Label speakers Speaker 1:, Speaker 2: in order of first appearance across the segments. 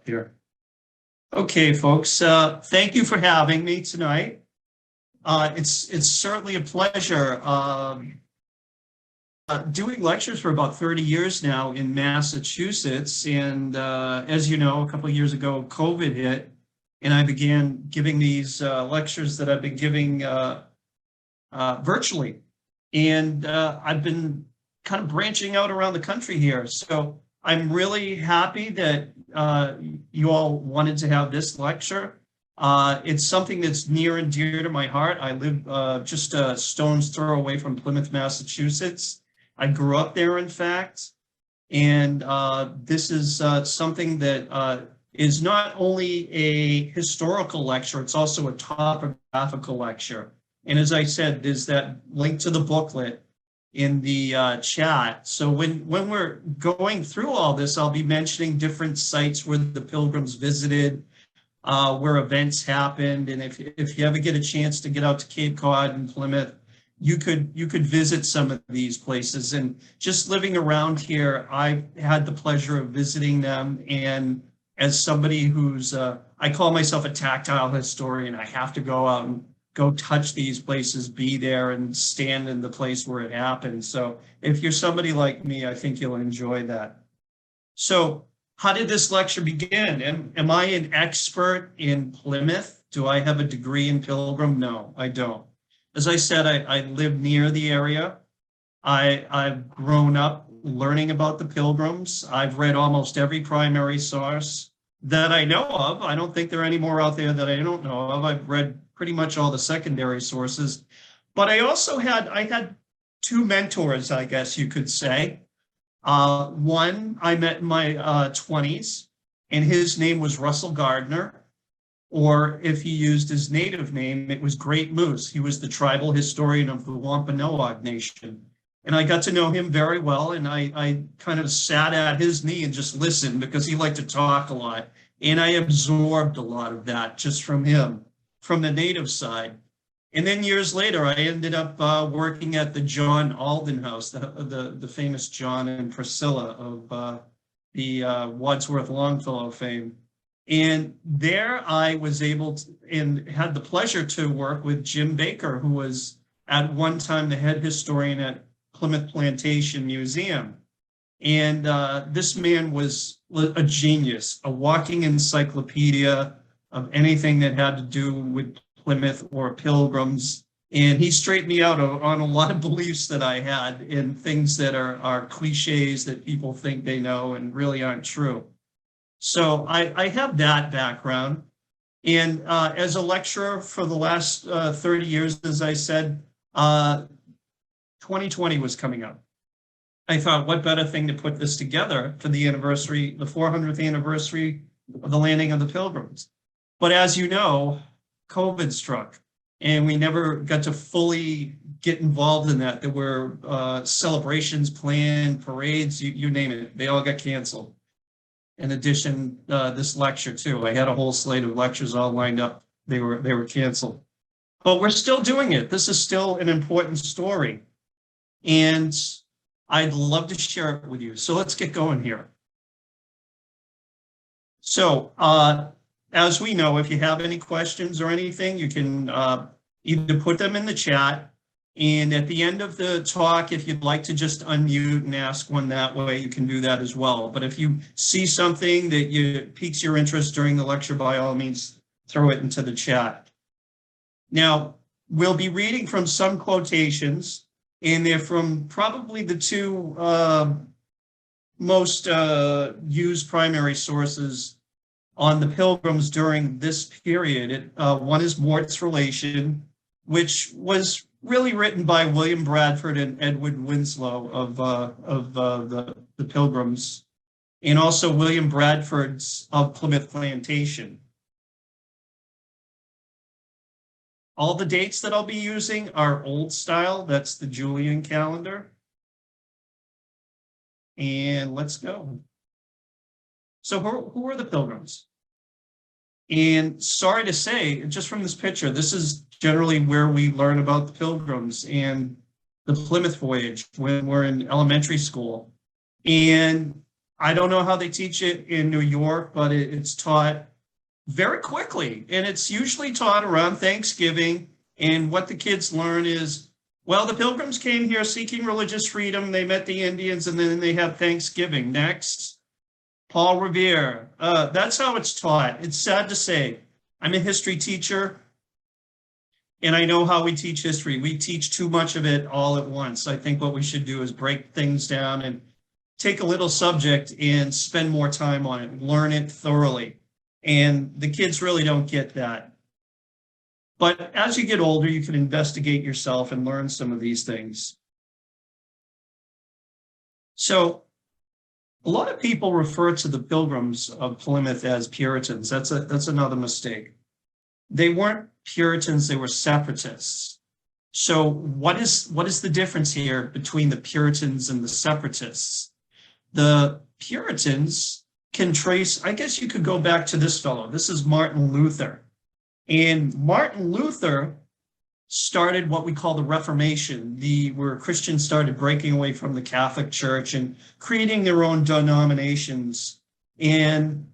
Speaker 1: up here. Okay, folks, thank you for having me tonight. It's certainly a pleasure. Doing lectures for about 30 years now in Massachusetts, and as you know, a couple of years ago, COVID hit, and I began giving these lectures that I've been giving virtually. And I've been kind of branching out around the country here. So I'm really happy that you all wanted to have this lecture. It's something that's near and dear to my heart. I live just a stone's throw away from Plymouth, Massachusetts. I grew up there, in fact. And this is something that is not only a historical lecture, it's also a topographical lecture. And as I said, there's that link to the booklet in the chat. So when we're going through all this, I'll be mentioning different sites where the Pilgrims visited, where events happened. And if you ever get a chance to get out to Cape Cod and Plymouth, you could visit some of these places. And just living around here, I've had the pleasure of visiting them. And as somebody who's, I call myself a tactile historian, I have to go out and go touch these places, be there, and stand in the place where it happened. So if you're somebody like me, I think you'll enjoy that. So how did this lecture begin? Am I an expert in Plymouth? Do I have a degree in Pilgrim? No, I don't. As I said, I live near the area. I've grown up learning about the Pilgrims. I've read almost every primary source that I know of. I don't think there are any more out there that I don't know of. I've read pretty much all the secondary sources. But I also had two mentors, I guess you could say. One I met in my 20s, and his name was Russell Gardner. Or if he used his native name, it was Great Moose. He was the tribal historian of the Wampanoag Nation. And I got to know him very well, and I kind of sat at his knee and just listened because he liked to talk a lot. And I absorbed a lot of that just from him, from the native side. And then years later, I ended up working at the John Alden House, the famous John and Priscilla of the Wadsworth Longfellow fame. And there I was able to, and had the pleasure to work with Jim Baker, who was at one time the head historian at Plymouth Plantation Museum. And this man was a genius, a walking encyclopedia of anything that had to do with Plymouth or Pilgrims. And he straightened me out on a lot of beliefs that I had in things that are cliches that people think they know and really aren't true. So I have that background. And as a lecturer for the last 30 years, as I said, 2020 was coming up. I thought, what better thing to put this together for the anniversary, the 400th anniversary of the landing of the Pilgrims. But as you know, COVID struck, and we never got to fully get involved in that. There were celebrations planned, parades, you name it. They all got canceled. In addition, this lecture too. I had a whole slate of lectures all lined up. They were canceled. But we're still doing it. This is still an important story. And I'd love to share it with you. So let's get going here. So as we know, if you have any questions or anything, you can either put them in the chat. And at the end of the talk, if you'd like to just unmute and ask one that way, you can do that as well. But if you see something that piques your interest during the lecture, by all means, throw it into the chat. Now, we'll be reading from some quotations, and they're from probably the two most used primary sources on the Pilgrims during this period. One is Mort's Relation, which was really written by William Bradford and Edward Winslow of the Pilgrims, and also William Bradford's of Plymouth Plantation. All the dates that I'll be using are old style. That's the Julian calendar. And let's go. So who are the Pilgrims? And sorry to say, just from this picture, this is generally where we learn about the Pilgrims and the Plymouth voyage when we're in elementary school. And I don't know how they teach it in New York, but it's taught very quickly. And it's usually taught around Thanksgiving. And what the kids learn is, well, the Pilgrims came here seeking religious freedom. They met the Indians, and then they have Thanksgiving. Next, Paul Revere. That's how it's taught. It's sad to say. I'm a history teacher, and I know how we teach history. We teach too much of it all at once. I think what we should do is break things down and take a little subject and spend more time on it, learn it thoroughly. And the kids really don't get that. But as you get older, you can investigate yourself and learn some of these things. So a lot of people refer to the Pilgrims of Plymouth as Puritans. That's another mistake. They weren't Puritans, they were separatists. So what is the difference here between the Puritans and the separatists? The Puritans can trace, I guess you could go back to this fellow. This is Martin Luther. And Martin Luther started what we call the Reformation, where Christians started breaking away from the Catholic Church and creating their own denominations. And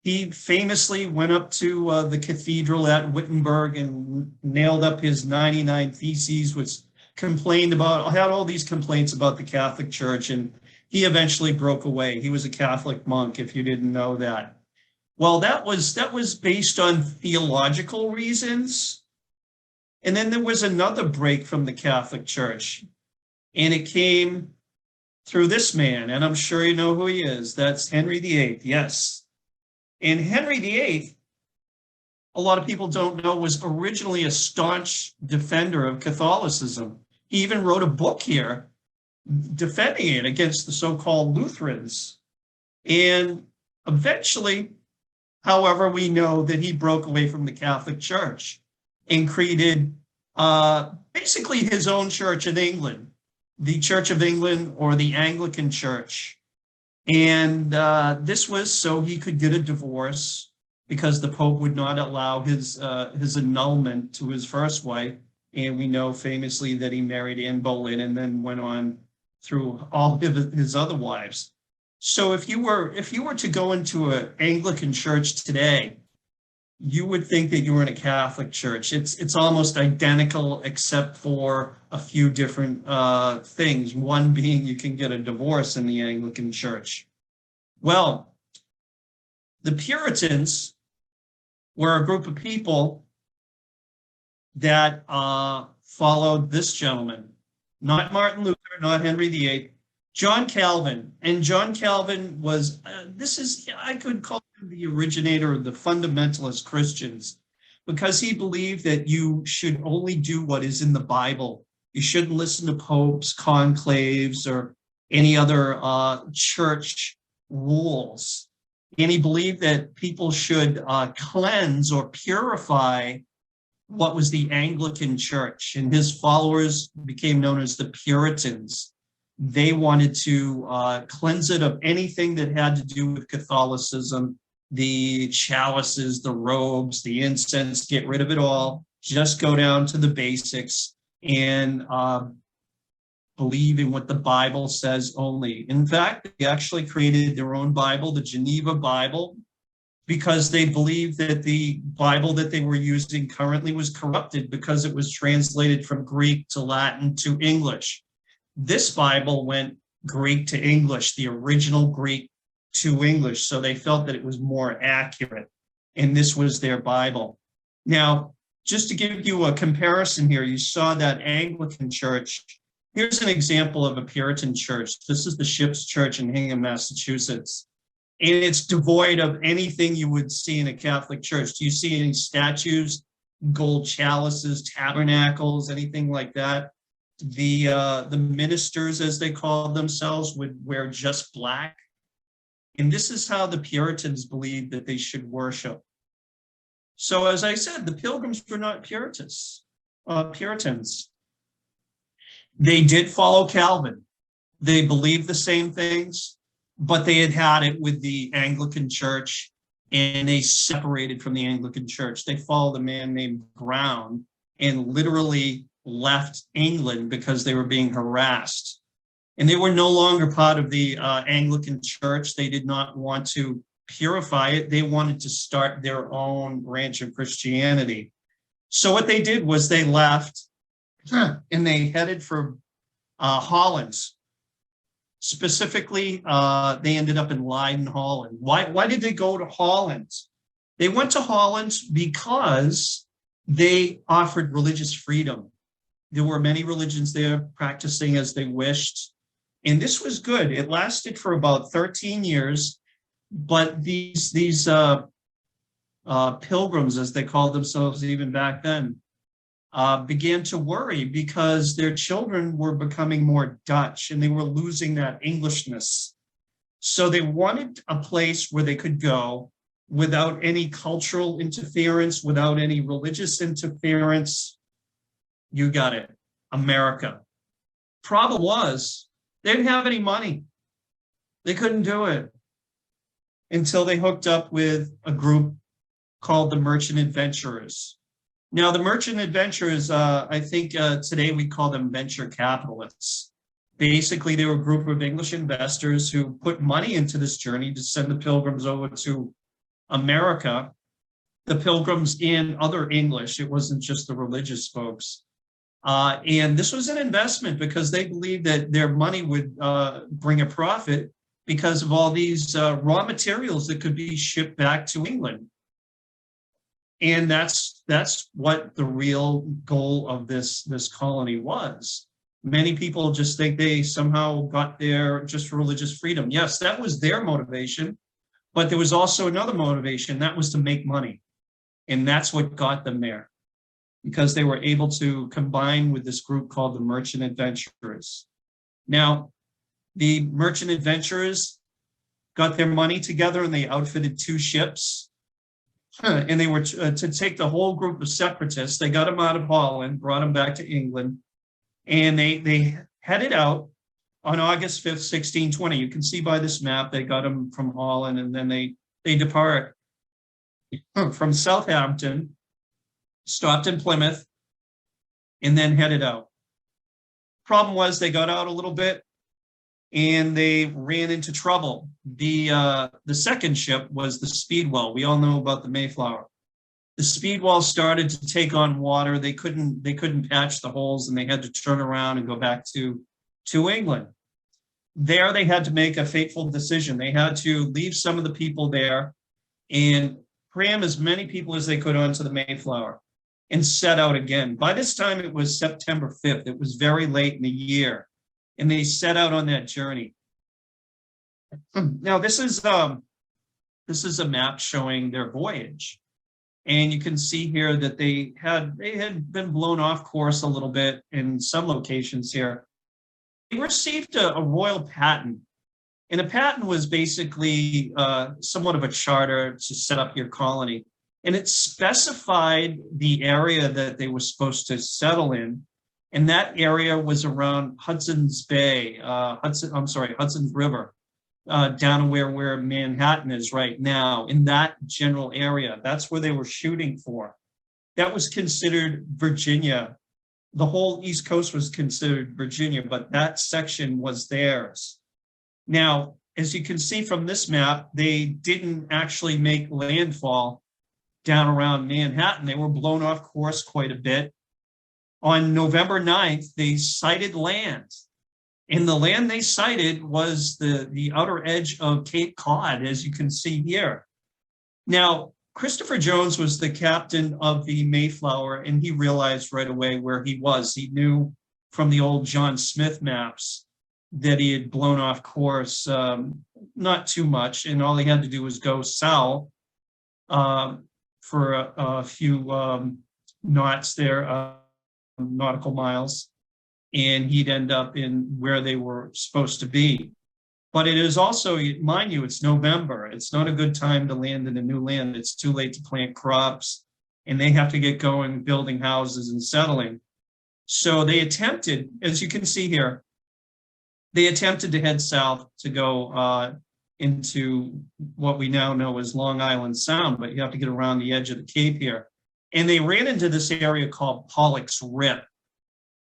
Speaker 1: he famously went up to the cathedral at Wittenberg and nailed up his 99 Theses, which had all these complaints about the Catholic Church, and he eventually broke away. He was a Catholic monk, if you didn't know that. Well, that was based on theological reasons. And then there was another break from the Catholic Church, and it came through this man, and I'm sure you know who he is. That's Henry VIII, yes. And Henry VIII, a lot of people don't know, was originally a staunch defender of Catholicism. He even wrote a book here defending it against the so-called Lutherans. And eventually, however, we know that he broke away from the Catholic Church and created basically his own church in England, the Church of England, or the Anglican Church. And this was so he could get a divorce, because the Pope would not allow his annulment to his first wife. And we know famously that he married Anne Boleyn and then went on through all of his other wives. So if you were to go into an Anglican church today, you would think that you were in a Catholic church. It's almost identical, except for a few different things. One being you can get a divorce in the Anglican church. Well, the Puritans were a group of people that followed this gentleman, not Martin Luther, not Henry VIII, John Calvin. And John Calvin was, I could call him the originator of the fundamentalist Christians, because he believed that you should only do what is in the Bible. You shouldn't listen to popes, conclaves, or any other church rules. And he believed that people should cleanse or purify what was the Anglican Church, and his followers became known as the Puritans. They wanted to cleanse it of anything that had to do with Catholicism, the chalices, the robes, the incense, get rid of it all, just go down to the basics and believe in what the Bible says only. In fact, they actually created their own Bible, the Geneva Bible, because they believed that the Bible that they were using currently was corrupted because it was translated from Greek to Latin to English. This Bible went Greek to English, the original Greek to English, so they felt that it was more accurate, and this was their Bible. Now, just to give you a comparison here, you saw that Anglican church. Here's an example of a Puritan church. This is the Ship's Church in Hingham, Massachusetts. And it's devoid of anything you would see in a Catholic church. Do you see any statues, gold chalices, tabernacles, anything like that? The ministers, as they called themselves, would wear just black. And this is how the Puritans believed that they should worship. So as I said, the Pilgrims were not Puritans. They did follow Calvin. They believed the same things, but they had it with the Anglican Church, and they separated from the Anglican Church. They followed a man named Brown and literally left England because they were being harassed. And they were no longer part of the Anglican Church. They did not want to purify it. They wanted to start their own branch of Christianity. So what they did was they left and they headed for Holland. Specifically, they ended up in Leiden, Holland. Why did they go to Holland? They went to Holland because they offered religious freedom. There were many religions there practicing as they wished. And this was good. It lasted for about 13 years. But these pilgrims, as they called themselves even back then, began to worry because their children were becoming more Dutch and they were losing that Englishness. So they wanted a place where they could go without any cultural interference, without any religious interference. You got it, America. Problem was, they didn't have any money. They couldn't do it until they hooked up with a group called the Merchant Adventurers. Now, the Merchant Adventurers, I think today we call them venture capitalists. Basically, they were a group of English investors who put money into this journey to send the pilgrims over to America. The pilgrims and other English, it wasn't just the religious folks. And this was an investment because they believed that their money would bring a profit because of all these raw materials that could be shipped back to England. And that's what the real goal of this colony was. Many people just think they somehow got there just for religious freedom. Yes, that was their motivation, but there was also another motivation, that was to make money. And that's what got them there, because they were able to combine with this group called the Merchant Adventurers. Now, the Merchant Adventurers got their money together and they outfitted 2 ships. And they were to take the whole group of separatists. They got them out of Holland, brought them back to England, and they headed out on August 5th, 1620. You can see by this map, they got them from Holland, and then they depart from Southampton, stopped in Plymouth, and then headed out. Problem was they got out a little bit and they ran into trouble. The second ship was the Speedwell. We all know about the Mayflower. The Speedwell started to take on water. They couldn't patch the holes and they had to turn around and go back to England. There they had to make a fateful decision. They had to leave some of the people there and cram as many people as they could onto the Mayflower and set out again. By this time, it was September 5th. It was very late in the year, and they set out on that journey. Now, this is a map showing their voyage, and you can see here that they had been blown off course a little bit in some locations here. They received a royal patent, and a patent was basically somewhat of a charter to set up your colony. And it specified the area that they were supposed to settle in. And that area was around Hudson's Bay, Hudson's River, down where Manhattan is right now, in that general area. That's where they were shooting for. That was considered Virginia. The whole East Coast was considered Virginia, but that section was theirs. Now, as you can see from this map, they didn't actually make landfall down around Manhattan. They were blown off course quite a bit. On November 9th, they sighted land. And the land they sighted was the outer edge of Cape Cod, as you can see here. Now, Christopher Jones was the captain of the Mayflower, and he realized right away where he was. He knew from the old John Smith maps that he had blown off course, not too much, and all he had to do was go south for a few knots there, nautical miles, and he'd end up in where they were supposed to be. But it is also, mind you, it's November. It's not a good time to land in a new land. It's too late to plant crops, and they have to get going building houses and settling. So they attempted, as you can see here, they attempted to head south to go into what we now know as Long Island Sound, but you have to get around the edge of the Cape here. And they ran into this area called Pollock's Rip.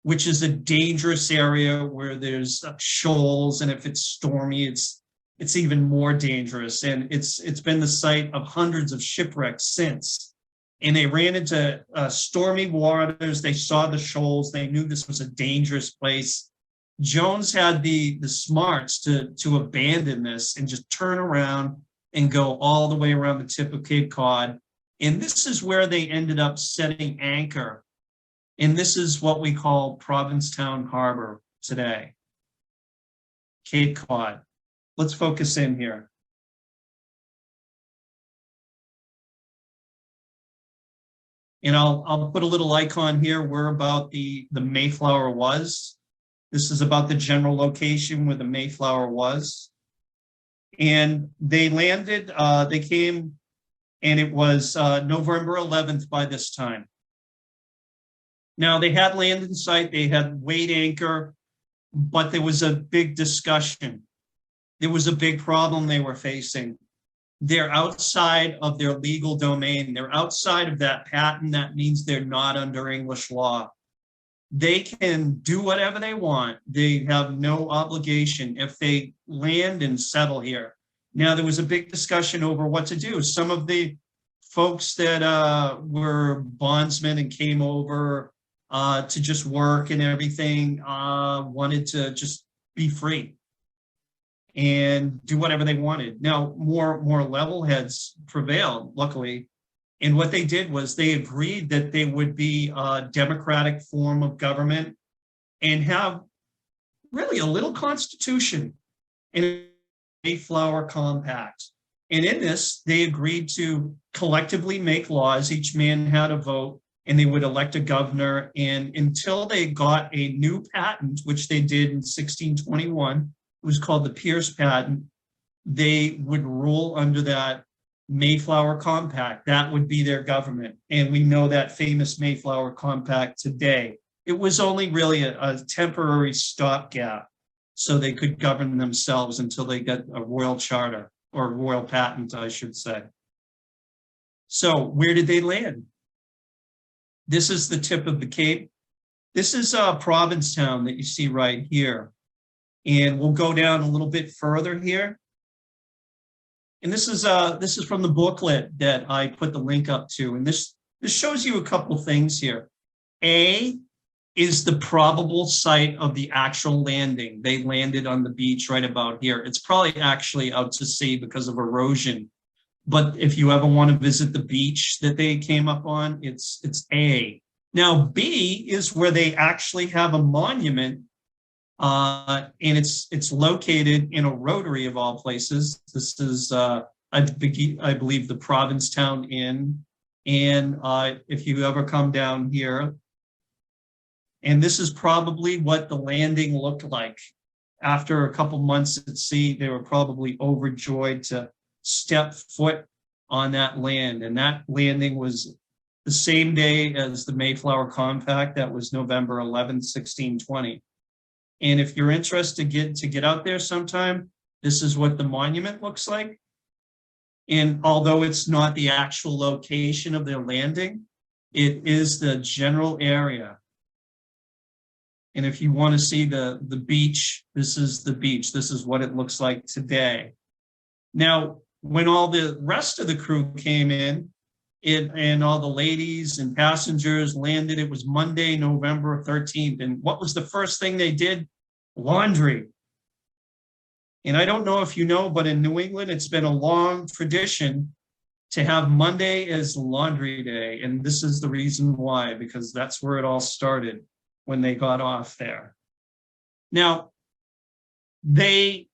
Speaker 1: which is a dangerous area where there's shoals, and if it's stormy, it's even more dangerous. And it's been the site of hundreds of shipwrecks since. And they ran into stormy waters. They saw the shoals. They knew this was a dangerous place. Jones had the smarts to abandon this and just turn around and go all the way around the tip of Cape Cod. And this is where they ended up setting anchor. And this is what we call Provincetown Harbor today, Cape Cod. Let's focus in here. And I'll put a little icon here where about the Mayflower was. This is about the general location where the Mayflower was. And they landed, they came, and it was November 11th by this time. Now, they had land in sight, they had weighed anchor, but there was a big discussion. There was a big problem they were facing. They're outside of their legal domain. They're outside of that patent. That means they're not under English law. They can do whatever they want. They have no obligation if they land and settle here. Now, there was a big discussion over what to do. Some of the folks that were bondsmen and came over to just work and everything wanted to just be free and do whatever they wanted. Now, more level heads prevailed, luckily. And what they did was they agreed that they would be a democratic form of government and have really a little constitution and a Mayflower Compact. And in this, they agreed to collectively make laws. Each man had a vote, and they would elect a governor. And until they got a new patent, which they did in 1621, it was called the Pierce Patent, they would rule under that Mayflower Compact. That would be their government. And we know that famous Mayflower Compact today. It was only really a temporary stopgap so they could govern themselves until they got a royal charter, or royal patent, I should say. So where did they land? This is the tip of the Cape. This is Provincetown that you see right here. And we'll go down a little bit further here. And this is from the booklet that I put the link up to. And this shows you a couple things here. A is the probable site of the actual landing. They landed on the beach right about here. It's probably actually out to sea because of erosion. But if you ever want to visit the beach that they came up on, it's A. Now, B is where they actually have a monument. And it's located in a rotary of all places. This is, I believe, the Provincetown Inn. And if you ever come down here, and this is probably what the landing looked like. After a couple months at sea, they were probably overjoyed to step foot on that land. And that landing was the same day as the Mayflower Compact. That was November 11th, 1620. And if you're interested to get out there sometime, this is what the monument looks like. And although it's not the actual location of their landing, it is the general area. And if you want to see the beach, this is the beach. This is what it looks like today. Now, when all the rest of the crew came in, and all the ladies and passengers landed, it was Monday, November 13th. And what was the first thing they did? Laundry. And I don't know if you know, but in New England, it's been a long tradition to have Monday as laundry day. And this is the reason why, because that's where it all started when they got off there. Now, they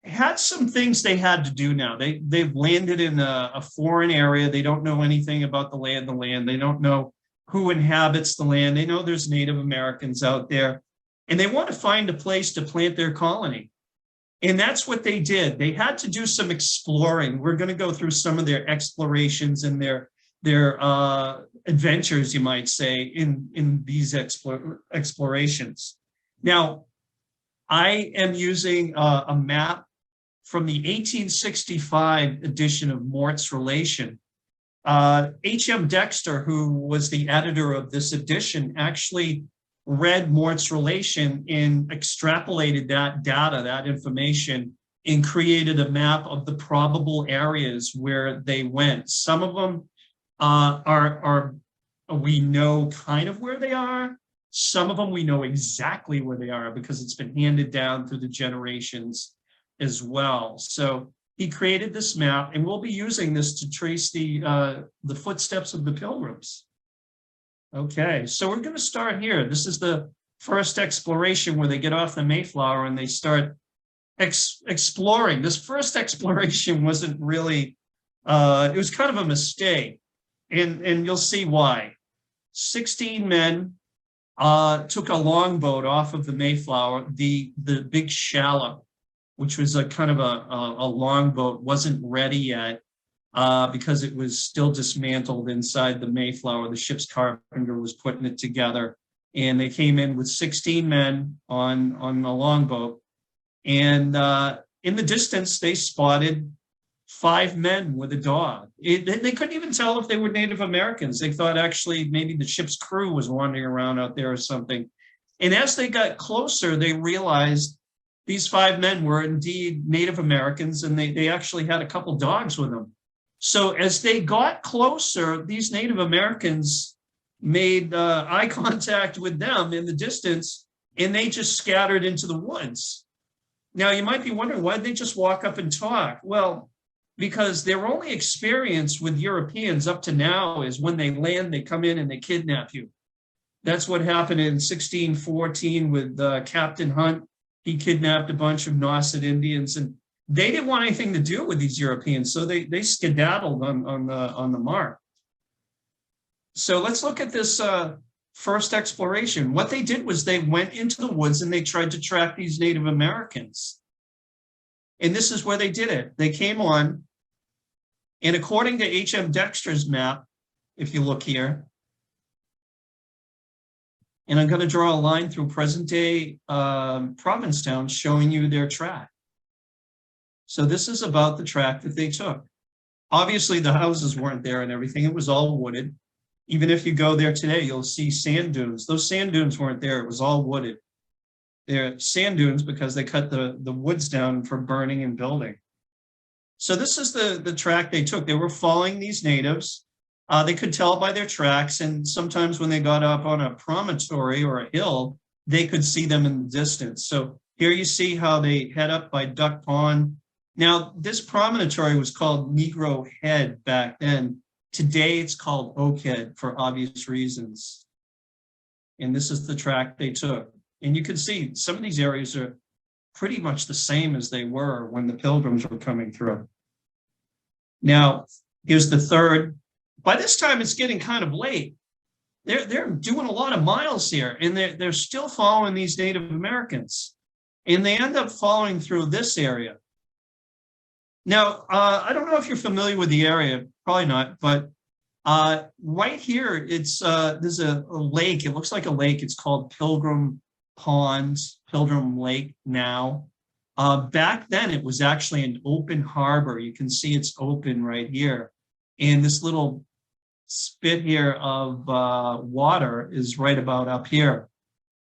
Speaker 1: had some things they had to do now. They've landed in a foreign area. They don't know anything about the land. They don't know who inhabits the land. They know there's Native Americans out there, and they want to find a place to plant their colony. And that's what they did. They had to do some exploring. We're going to go through some of their explorations and their adventures, you might say, in these explorations. Now, I am using a map from the 1865 edition of Mort's Relation. H.M. Dexter, who was the editor of this edition, actually read Mort's relation and extrapolated that data, that information, and created a map of the probable areas where they went. Some of them are we know kind of where they are. Some of them we know exactly where they are because it's been handed down through the generations as well. So he created this map, and we'll be using this to trace the footsteps of the Pilgrims. Okay, so we're going to start here. This is the first exploration where they get off the Mayflower and they start exploring. This first exploration wasn't really, it was kind of a mistake, and you'll see why. 16 men took a longboat off of the Mayflower. The big Shallop, which was a kind of a longboat, wasn't ready yet because it was still dismantled inside the Mayflower. The ship's carpenter was putting it together, and they came in with 16 men on a longboat. And in the distance, they spotted 5 men with a dog. They couldn't even tell if they were Native Americans. They thought actually maybe the ship's crew was wandering around out there or something. And as they got closer, they realized these 5 men were indeed Native Americans, and they actually had a couple dogs with them. So as they got closer, these Native Americans made eye contact with them in the distance, and they just scattered into the woods. Now, you might be wondering, why did they just walk up and talk? Well, because their only experience with Europeans up to now is when they land, they come in and they kidnap you. That's what happened in 1614 with Captain Hunt. He kidnapped a bunch of Nauset Indians, and they didn't want anything to do with these Europeans, so they skedaddled on the mark. So let's look at this first exploration. What they did was they went into the woods and they tried to track these Native Americans. And this is where they did it. They came on, and according to H.M. Dexter's map, if you look here, and I'm going to draw a line through present-day Provincetown showing you their track. So this is about the track that they took. Obviously, the houses weren't there and everything. It was all wooded. Even if you go there today, you'll see sand dunes. Those sand dunes weren't there. It was all wooded. They're sand dunes because they cut the woods down for burning and building. So this is the track they took. They were following these natives. They could tell by their tracks, and sometimes when they got up on a promontory or a hill, they could see them in the distance. So here you see how they head up by Duck Pond. Now, this promontory was called Negro Head back then. Today, it's called Oak Head for obvious reasons. And this is the track they took. And you can see some of these areas are pretty much the same as they were when the Pilgrims were coming through. Now, here's the third. By this time, it's getting kind of late. They're doing a lot of miles here, and they're still following these Native Americans. And they end up following through this area. Now, I don't know if you're familiar with the area, probably not, but right here, it's there's a lake. It looks like a lake. It's called Pilgrim Pond, Pilgrim Lake now. Back then, it was actually an open harbor. You can see it's open right here. And this little spit here of water is right about up here.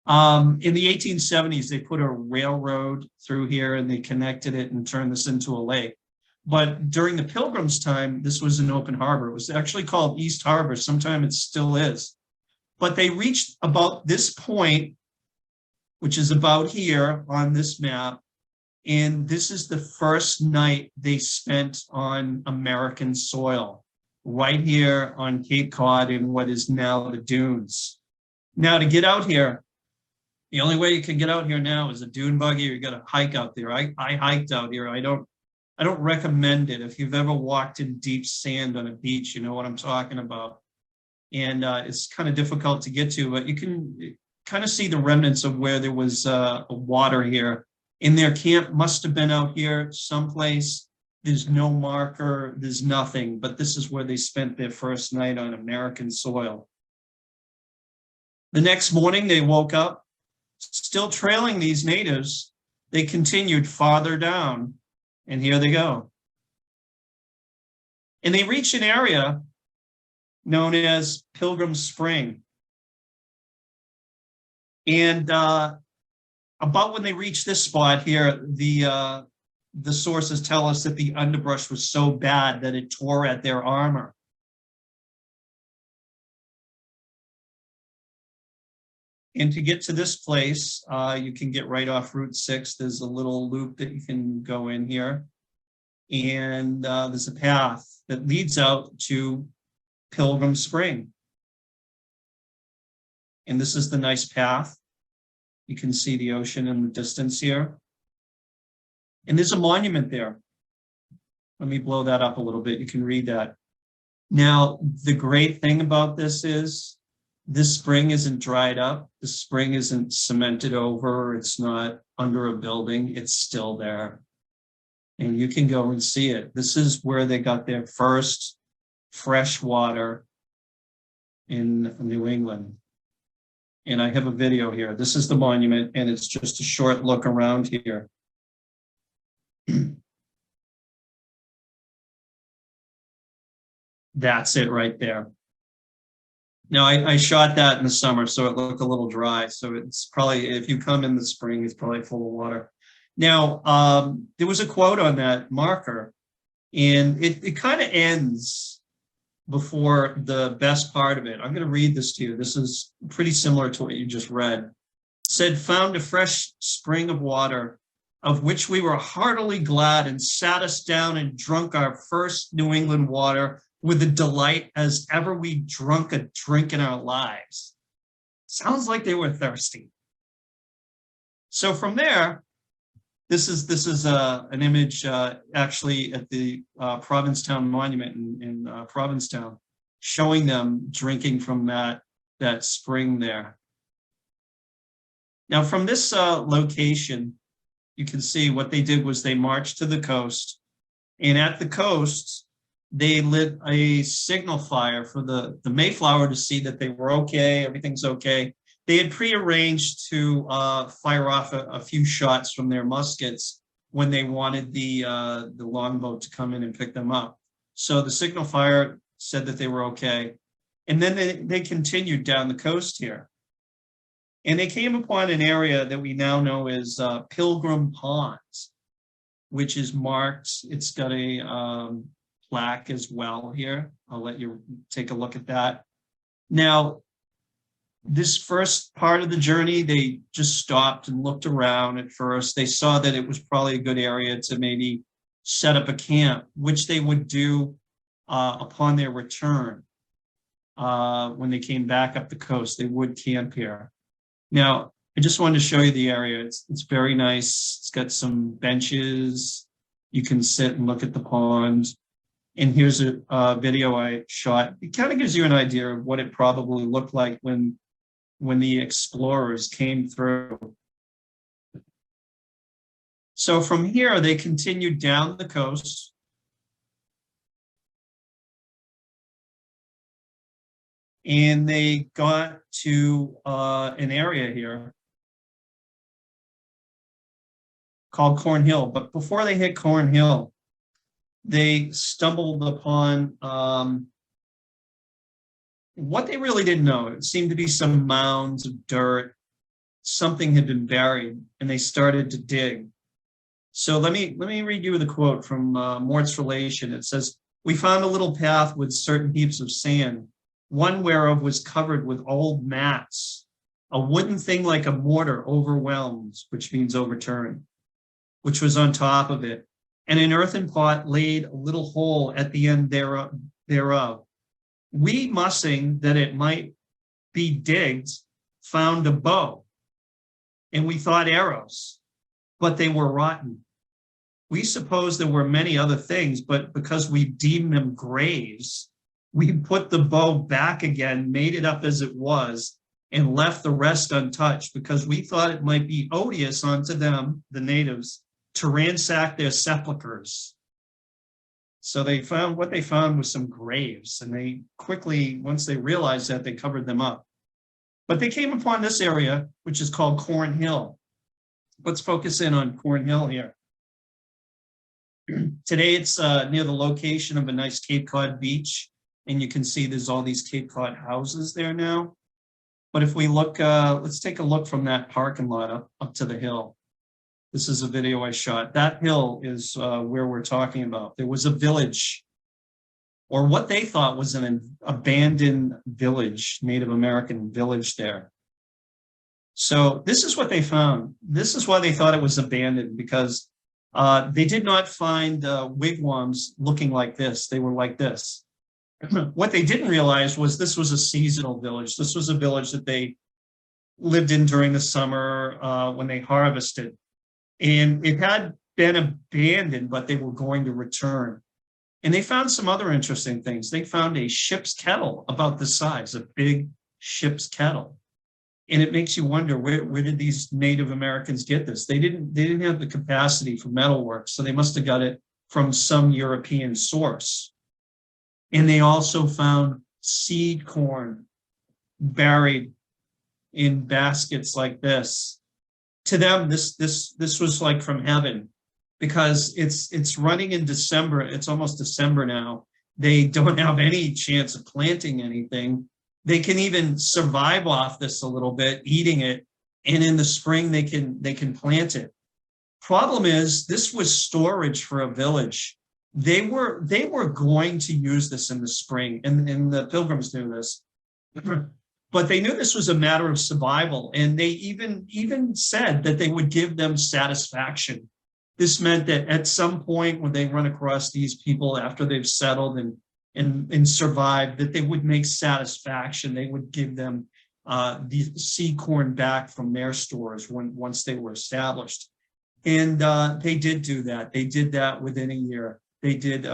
Speaker 1: In the 1870s, they put a railroad through here and they connected it and turned this into a lake. But during the Pilgrims' time, this was an open harbor. It was actually called East Harbor. Sometimes it still is. But they reached about this point, which is about here on this map. And this is the first night they spent on American soil, right here on Cape Cod in what is now the dunes. Now, to get out here, the only way you can get out here now is a dune buggy, or you got to hike out there. I hiked out here. I don't recommend it. If you've ever walked in deep sand on a beach, you know what I'm talking about. And it's kind of difficult to get to, but you can kind of see the remnants of where there was water here. And their camp must have been out here someplace. There's no marker, there's nothing, but this is where they spent their first night on American soil. The next morning, they woke up, still trailing these natives. They continued farther down, and here they go. And they reach an area known as Pilgrim Spring. And about when they reached this spot here, the sources tell us that the underbrush was so bad that it tore at their armor. And to get to this place, you can get right off Route 6. There's a little loop that you can go in here. And there's a path that leads out to Pilgrim Spring. And this is the nice path. You can see the ocean in the distance here. And there's a monument there. Let me blow that up a little bit. You can read that. Now, the great thing about this is this spring isn't dried up. The spring isn't cemented over. It's not under a building. It's still there. And you can go and see it. This is where they got their first fresh water in New England. And I have a video here. This is the monument, and it's just a short look around here. That's it right there. Now, I shot that in the summer, so it looked a little dry. So it's probably, if you come in the spring, it's probably full of water. Now, there was a quote on that marker, and it kind of ends before the best part of it. I'm going to read this to you. This is pretty similar to what you just read. It said, found a fresh spring of water, of which we were heartily glad, and sat us down and drunk our first New England water with a delight as ever we drunk a drink in our lives. Sounds like they were thirsty. So from there, this is an image actually at the Provincetown Monument in Provincetown, showing them drinking from that spring there. Now from this location, you can see what they did was they marched to the coast, and at the coast, they lit a signal fire for the Mayflower to see that they were okay, everything's okay. They had prearranged to fire off a few shots from their muskets when they wanted the longboat to come in and pick them up. So the signal fire said that they were okay. And then they continued down the coast here. And they came upon an area that we now know as Pilgrim Ponds, which is marked. It's got a plaque as well here. I'll let you take a look at that. Now, this first part of the journey, they just stopped and looked around at first. They saw that it was probably a good area to maybe set up a camp, which they would do upon their return. When they came back up the coast, they would camp here. Now, I just wanted to show you the area. It's very nice. It's got some benches. You can sit and look at the pond. And here's a video I shot. It kind of gives you an idea of what it probably looked like when the explorers came through. So from here, they continued down the coast. And they got to an area here called Corn Hill. But before they hit Corn Hill, they stumbled upon what they really didn't know. It seemed to be some mounds of dirt. Something had been buried, and they started to dig. So let me read you the quote from Mort's Relation. It says, "We found a little path with certain heaps of sand, one whereof was covered with old mats, a wooden thing like a mortar overwhelmed," which means overturned, "which was on top of it, and an earthen pot laid a little hole at the end thereof. We, mussing that it might be digged, found a bow, and we thought arrows, but they were rotten. We supposed there were many other things, but because we deemed them graves, we put the bow back again, made it up as it was, and left the rest untouched, because we thought it might be odious unto them, the natives, to ransack their sepulchres." So they found, what they found was some graves, and they quickly, once they realized that, they covered them up. But they came upon this area, which is called Corn Hill. Let's focus in on Corn Hill here. Today it's near the location of a nice Cape Cod beach, and you can see there's all these Cape Cod houses there now. But if we look, let's take a look from that parking lot up to the hill. This is a video I shot. That hill is where we're talking about. There was a village, or what they thought was an abandoned village, Native American village there. So this is what they found. This is why they thought it was abandoned, because they did not find wigwams looking like this. They were like this. What they didn't realize was this was a seasonal village. This was a village that they lived in during the summer when they harvested. And it had been abandoned, but they were going to return. And they found some other interesting things. They found a ship's kettle about this size, a big ship's kettle. And it makes you wonder, where did these Native Americans get this? They didn't have the capacity for metalwork, so they must have got it from some European source. And they also found seed corn buried in baskets like this. To them, this was like from heaven, because it's running in December. It's almost December now. They don't have any chance of planting anything. They can even survive off this a little bit, eating it, and in the spring they can plant it. Problem is, this was storage for a village. They were going to use this in the spring, and the Pilgrims knew this. But they knew this was a matter of survival, and they even said that they would give them satisfaction. This meant that at some point when they run across these people after they've settled and survived, that they would make satisfaction. They would give them the seed corn back from their stores once they were established. And they did do that. They did that within a year. They did pay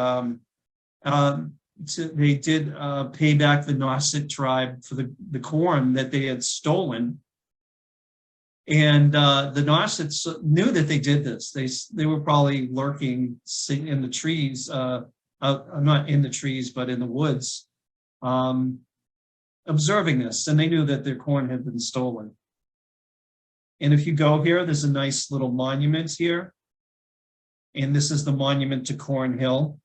Speaker 1: back the Nauset tribe for the corn that they had stolen. And the Nausets knew that they did this. They were probably lurking in the trees, not in the trees, but in the woods, observing this. And they knew that their corn had been stolen. And if you go here, there's a nice little monument here. And this is the monument to Corn Hill.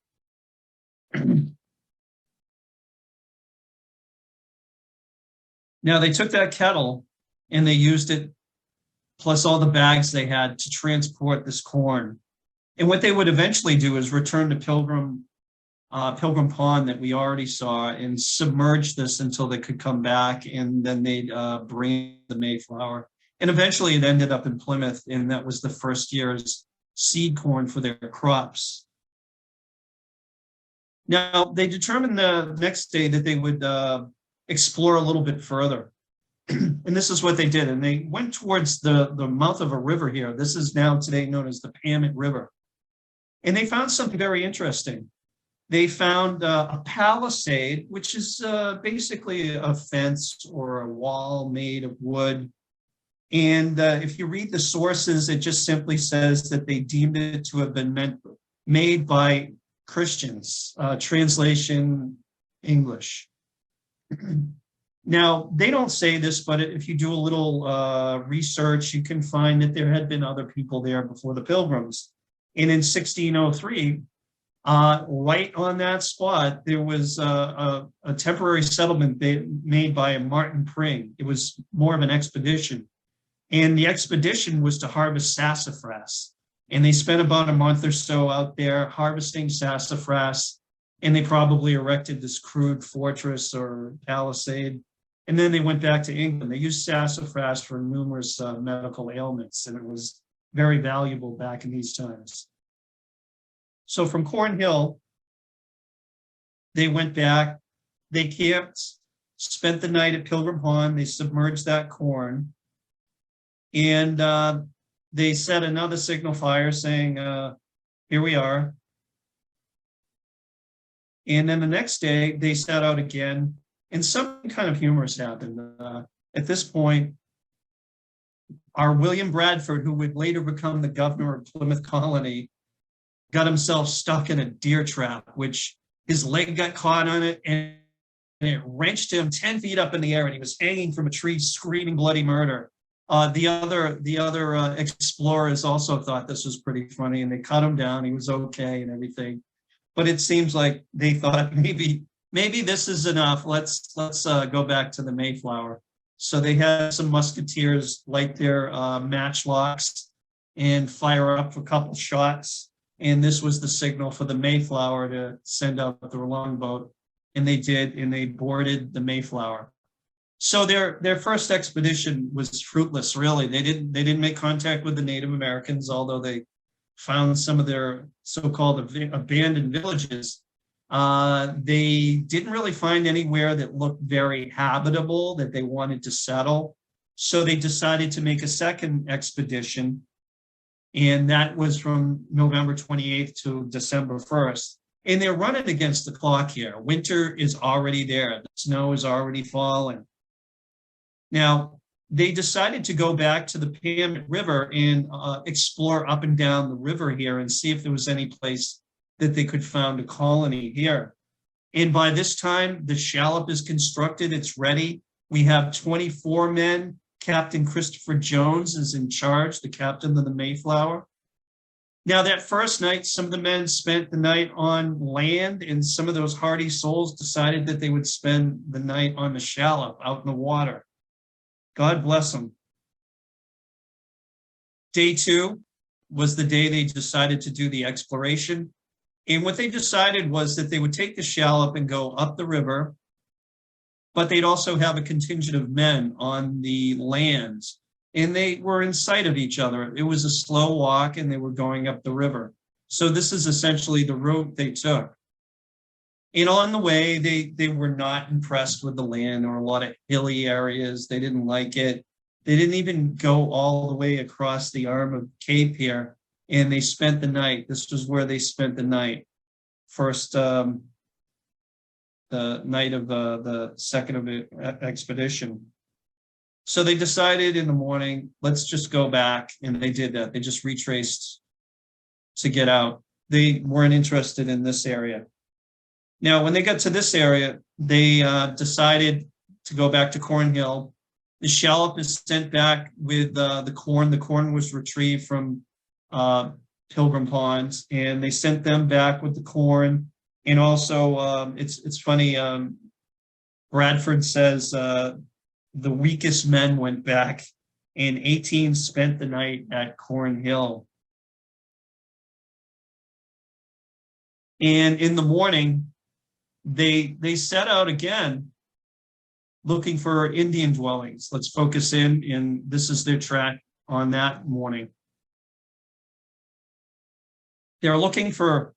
Speaker 1: Now, they took that kettle and they used it, plus all the bags they had, to transport this corn. And what they would eventually do is return to Pilgrim Pond that we already saw and submerge this until they could come back, and then they'd bring the Mayflower. And eventually it ended up in Plymouth, and that was the first year's seed corn for their crops. Now, they determined the next day that they would explore a little bit further. And this is what they did. And they went towards the mouth of a river here. This is now today known as the Pamet River. And they found something very interesting. They found a palisade, which is basically a fence or a wall made of wood. And if you read the sources, it just simply says that they deemed it to have been made by Christians, translation English. Now, they don't say this, but if you do a little research, you can find that there had been other people there before the Pilgrims. And in 1603, right on that spot, there was a temporary settlement made by Martin Pring. It was more of an expedition. And the expedition was to harvest sassafras. And they spent about a month or so out there harvesting sassafras. And they probably erected this crude fortress or palisade. And then they went back to England. They used sassafras for numerous medical ailments, and it was very valuable back in these times. So from Corn Hill, they went back, they camped, spent the night at Pilgrim Pond, they submerged that corn, and they set another signal fire saying, here we are. And then the next day, they set out again, and something kind of humorous happened. At this point, our William Bradford, who would later become the governor of Plymouth Colony, got himself stuck in a deer trap, which his leg got caught on it, and it wrenched him 10 feet up in the air, and he was hanging from a tree, screaming bloody murder. The other explorers also thought this was pretty funny, and they cut him down. He was okay and everything. But it seems like they thought maybe this is enough. Let's go back to the Mayflower. So they had some musketeers light their matchlocks and fire up a couple shots. And this was the signal for the Mayflower to send out the longboat. And they did, and they boarded the Mayflower. So their first expedition was fruitless, really. They didn't make contact with the Native Americans, although they found some of their so-called abandoned villages. They didn't really find anywhere that looked very habitable that they wanted to settle. So they decided to make a second expedition. And that was from November 28th to December 1st. And they're running against the clock here. Winter is already there. The snow is already falling. Now, they decided to go back to the Pam River and explore up and down the river here and see if there was any place that they could found a colony here. And by this time, the Shallop is constructed. It's ready. We have 24 men. Captain Christopher Jones is in charge, the captain of the Mayflower. Now, that first night, some of the men spent the night on land, and some of those hardy souls decided that they would spend the night on the Shallop out in the water. God bless them. Day 2 was the day they decided to do the exploration. And what they decided was that they would take the Shallop and go up the river, but they'd also have a contingent of men on the land. And they were in sight of each other. It was a slow walk, and they were going up the river. So this is essentially the route they took. And on the way, they were not impressed with the land. There were a lot of hilly areas. They didn't like it. They didn't even go all the way across the arm of Cape here, and they spent the night. This was where they spent the night. First, the night of the second expedition. So they decided in the morning, let's just go back, and they did that. They just retraced to get out. They weren't interested in this area. Now, when they got to this area, they decided to go back to Cornhill. The Shallop is sent back with the corn. The corn was retrieved from Pilgrim Ponds, and they sent them back with the corn. And also, it's funny, Bradford says the weakest men went back, and 18 spent the night at Cornhill. And in the morning, they set out again looking for Indian dwellings. Let's focus in, and this is their track on that morning. They're looking for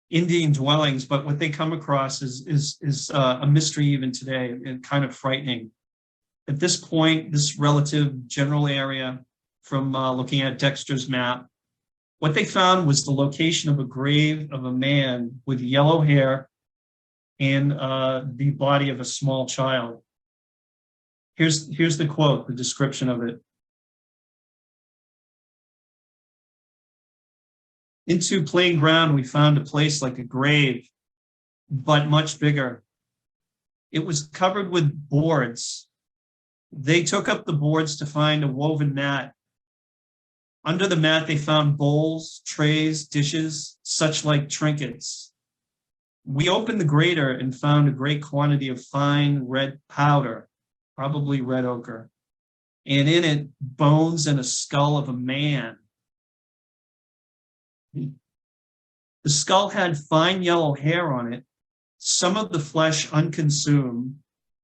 Speaker 1: Indian dwellings, but what they come across is a mystery even today, and kind of frightening. At this point, this relative general area from looking at Dexter's map, what they found was the location of a grave of a man with yellow hair and the body of a small child. Here's the quote, the description of it. Into plain ground, we found a place like a grave, but much bigger. It was covered with boards. They took up the boards to find a woven mat. Under the mat, they found bowls, trays, dishes, such like trinkets. We opened the grater and found a great quantity of fine red powder, probably red ochre, and in it, bones and a skull of a man. The skull had fine yellow hair on it, some of the flesh unconsumed.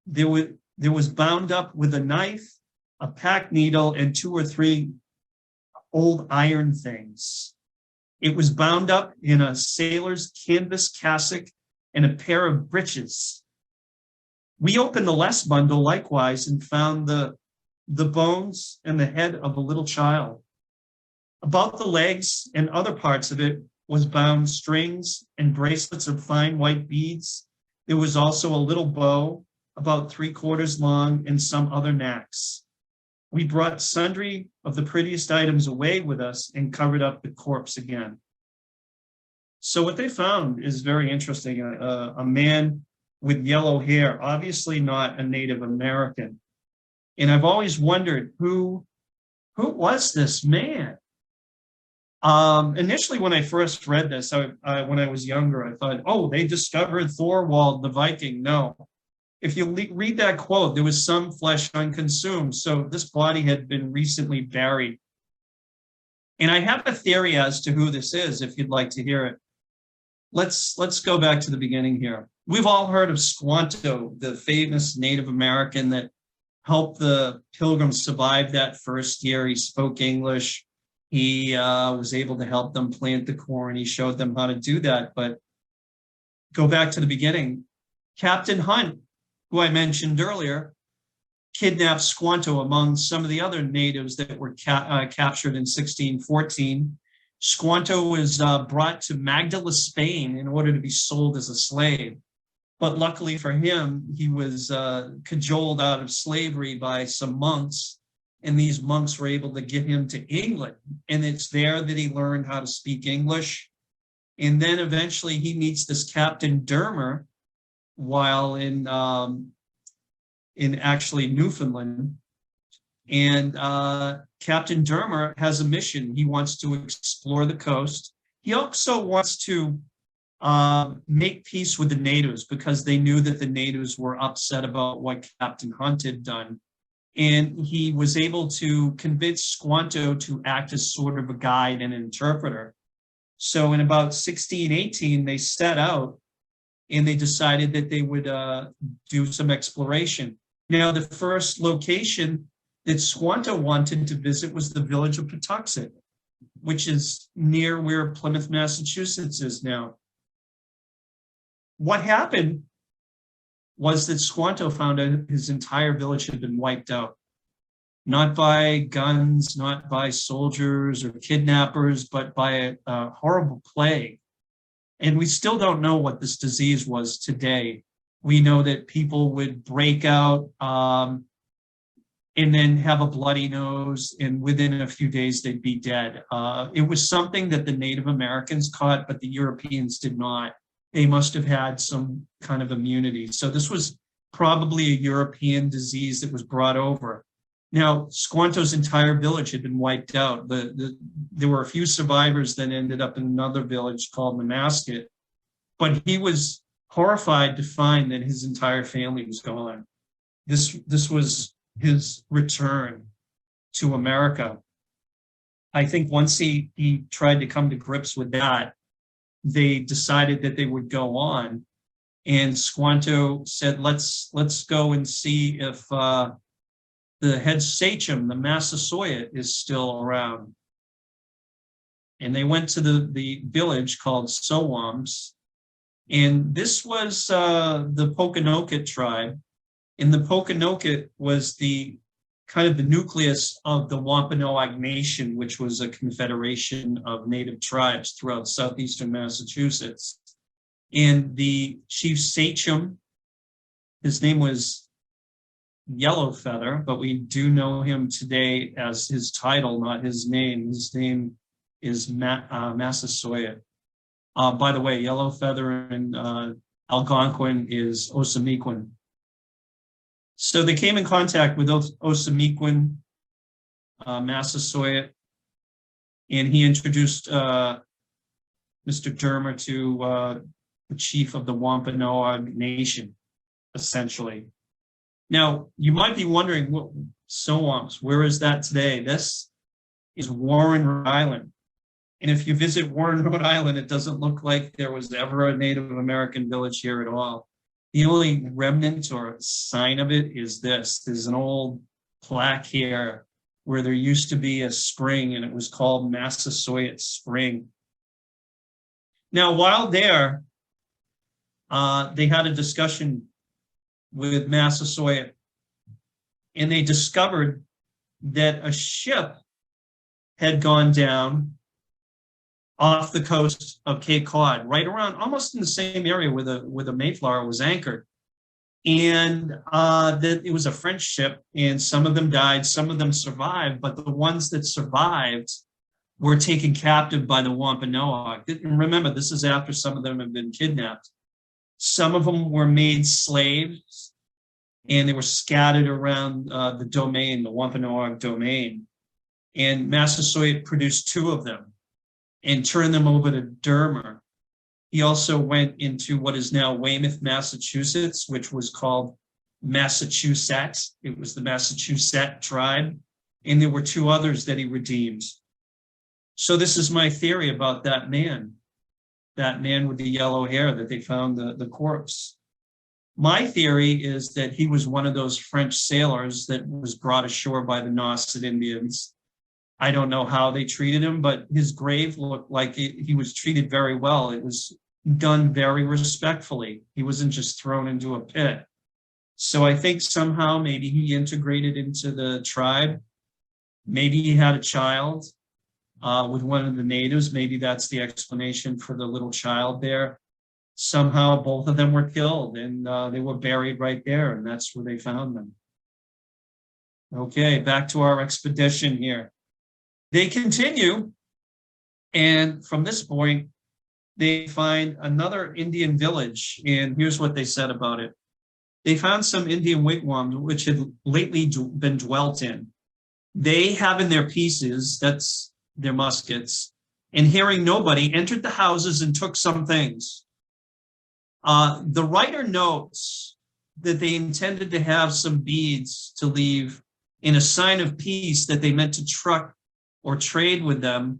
Speaker 1: There was bound up with a knife, a pack needle, and 2 or 3 old iron things. It was bound up in a sailor's canvas cassock and a pair of breeches. We opened the less bundle likewise and found the bones and the head of a little child. About the legs and other parts of it was bound strings and bracelets of fine white beads. There was also a little bow, about 3/4 long, and some other knacks. We brought sundry of the prettiest items away with us and covered up the corpse again. So what they found is very interesting. A man with yellow hair, obviously not a Native American. And I've always wondered who was this man? Initially, when I first read this, when I was younger, I thought, oh, they discovered Thorwald the Viking. No, if you read that quote, there was some flesh unconsumed. So this body had been recently buried. And I have a theory as to who this is, if you'd like to hear it. Let's go back to the beginning here. We've all heard of Squanto, the famous Native American that helped the Pilgrims survive that first year. He spoke English. He was able to help them plant the corn. He showed them how to do that. But go back to the beginning. Captain Hunt, who I mentioned earlier, kidnapped Squanto among some of the other natives that were captured in 1614. Squanto was brought to Magdala, Spain, in order to be sold as a slave. But luckily for him, he was cajoled out of slavery by some monks, and these monks were able to get him to England. And it's there that he learned how to speak English. And then eventually he meets this Captain Dermer while in actually Newfoundland. And Captain Dermer has a mission. He wants to explore the coast. He also wants to make peace with the natives because they knew that the natives were upset about what Captain Hunt had done. And he was able to convince Squanto to act as sort of a guide and interpreter. So in about 1618, they set out and they decided that they would do some exploration. Now, the first location that Squanto wanted to visit was the village of Patuxet, which is near where Plymouth, Massachusetts is now. What happened was that Squanto found out his entire village had been wiped out, not by guns, not by soldiers or kidnappers, but by a horrible plague. And we still don't know what this disease was today. We know that people would break out and then have a bloody nose, and within a few days they'd be dead. It was something that the Native Americans caught, but the Europeans did not. They must have had some kind of immunity. So this was probably a European disease that was brought over. Now, Squanto's entire village had been wiped out. There were a few survivors that ended up in another village called Namasket, but he was horrified to find that his entire family was gone. This was his return to America. I think once he tried to come to grips with that, they decided that they would go on. And Squanto said, let's go and see if the head sachem, the Massasoit, is still around. And they went to the village called Sowams. And this was the Pokanoket tribe. And the Pokanoket was the kind of the nucleus of the Wampanoag Nation, which was a confederation of native tribes throughout southeastern Massachusetts. And the chief sachem, his name was Yellowfeather, but we do know him today as his title, not his name. His name is Massasoit. By the way, Yellowfeather and Algonquin is Osamequin. So they came in contact with Osamequin, Massasoit, and he introduced Mr. Dermer to the chief of the Wampanoag Nation, essentially. Now, you might be wondering, what Sowams, where is that today? This is Warren, Rhode Island. And if you visit Warren, Rhode Island, it doesn't look like there was ever a Native American village here at all. The only remnant or sign of it is this. There's an old plaque here where there used to be a spring, and it was called Massasoit Spring. Now, while there, they had a discussion with Massasoit, and they discovered that a ship had gone down off the coast of Cape Cod, right around, almost in the same area where the Mayflower was anchored. And that it was a French ship, and some of them died, some of them survived, but the ones that survived were taken captive by the Wampanoag. And remember, this is after some of them have been kidnapped. Some of them were made slaves, and they were scattered around the domain, the Wampanoag domain. And Massasoit produced 2 of them and turned them over to Dermer. He also went into what is now Weymouth, Massachusetts, which was called Massachusetts. It was the Massachusetts tribe. And there were two others that he redeemed. So this is my theory about that man with the yellow hair that they found the corpse. My theory is that he was one of those French sailors that was brought ashore by the Nauset Indians. I don't know how they treated him, but his grave looked like he was treated very well. It was done very respectfully. He wasn't just thrown into a pit. So I think somehow maybe he integrated into the tribe. Maybe he had a child with one of the natives. Maybe that's the explanation for the little child there. Somehow both of them were killed and they were buried right there, and that's where they found them. Okay, back to our expedition here. They continue, and from this point, they find another Indian village, and here's what they said about it. They found some Indian wigwams which had lately been dwelt in. They, having their pieces, that's their muskets, and hearing nobody, entered the houses and took some things. The writer notes that they intended to have some beads to leave in a sign of peace, that they meant to truck or trade with them,